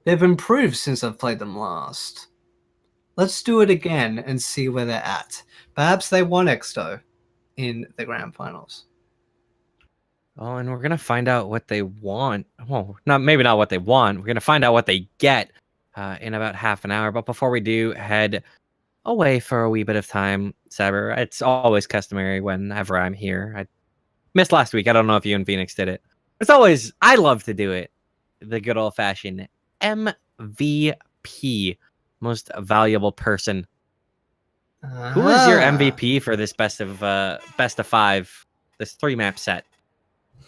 improved since I've played them last. Let's do it again and see where they're at. Perhaps they won Exto in the grand finals. Oh, and we're gonna find out what they want. Well, maybe not what they want. We're gonna find out what they get in about half an hour. But before we do, head away for a wee bit of time, Saber. It's always customary whenever I'm here. I missed last week. I don't know if you and Phoenix did it. It's always I love to do it. The good old fashioned MVP, most valuable person. Who is your MVP for this best of 5, this 3-map set?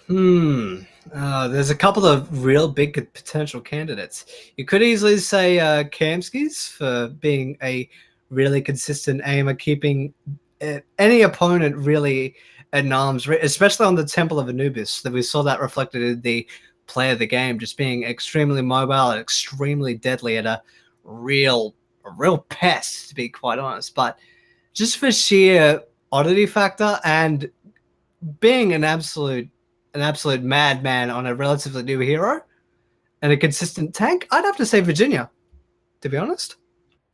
There's a couple of real big potential candidates. You could easily say Kamskis for being a really consistent aimer, keeping any opponent really at arms, especially on the Temple of Anubis. That we saw that reflected in the play of the game, just being extremely mobile and extremely deadly and a real pest, to be quite honest. But just for sheer oddity factor and being an absolute madman on a relatively new hero and a consistent tank, I'd have to say Virginia, to be honest.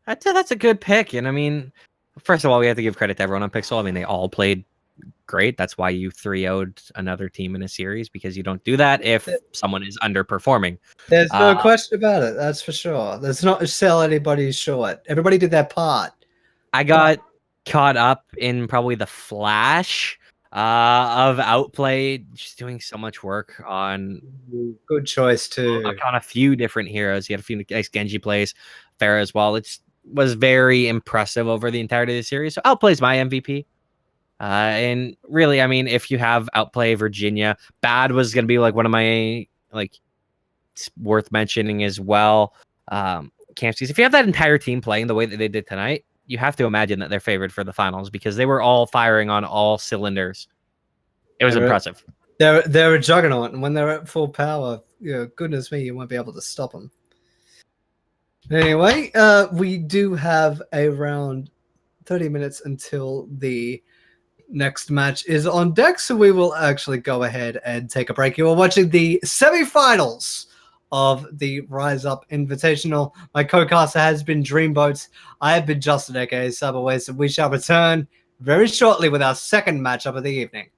I'd say that's a good pick. And I mean, first of all, we have to give credit to everyone on Pixel. I mean, they all played great. That's why you 3-0'd another team in a series, because you don't do that if someone is underperforming. There's no question about it. That's for sure. Let's not sell anybody short. Everybody did their part. I got caught up in probably the flash of Outplay, just doing so much work on good choice too on a few different heroes. You had a few nice Genji plays, Pharah as well. It was very impressive over the entirety of the series. So Outplay's my MVP. And really, I mean, if you have Outplay Virginia, Bad was going to be like one of my worth mentioning as well. Kamskis, if you have that entire team playing the way that they did tonight, you have to imagine that they're favored for the finals because they were all firing on all cylinders. It was impressive. They're a juggernaut, and when they're at full power, goodness me, you won't be able to stop them. Anyway, we do have around 30 minutes until the next match is on deck, so we will actually go ahead and take a break. You are watching the semifinals of the Rise Up Invitational. My co-caster has been Dreamboat. I have been Justin, aka Cyberways, and we shall return very shortly with our second matchup of the evening.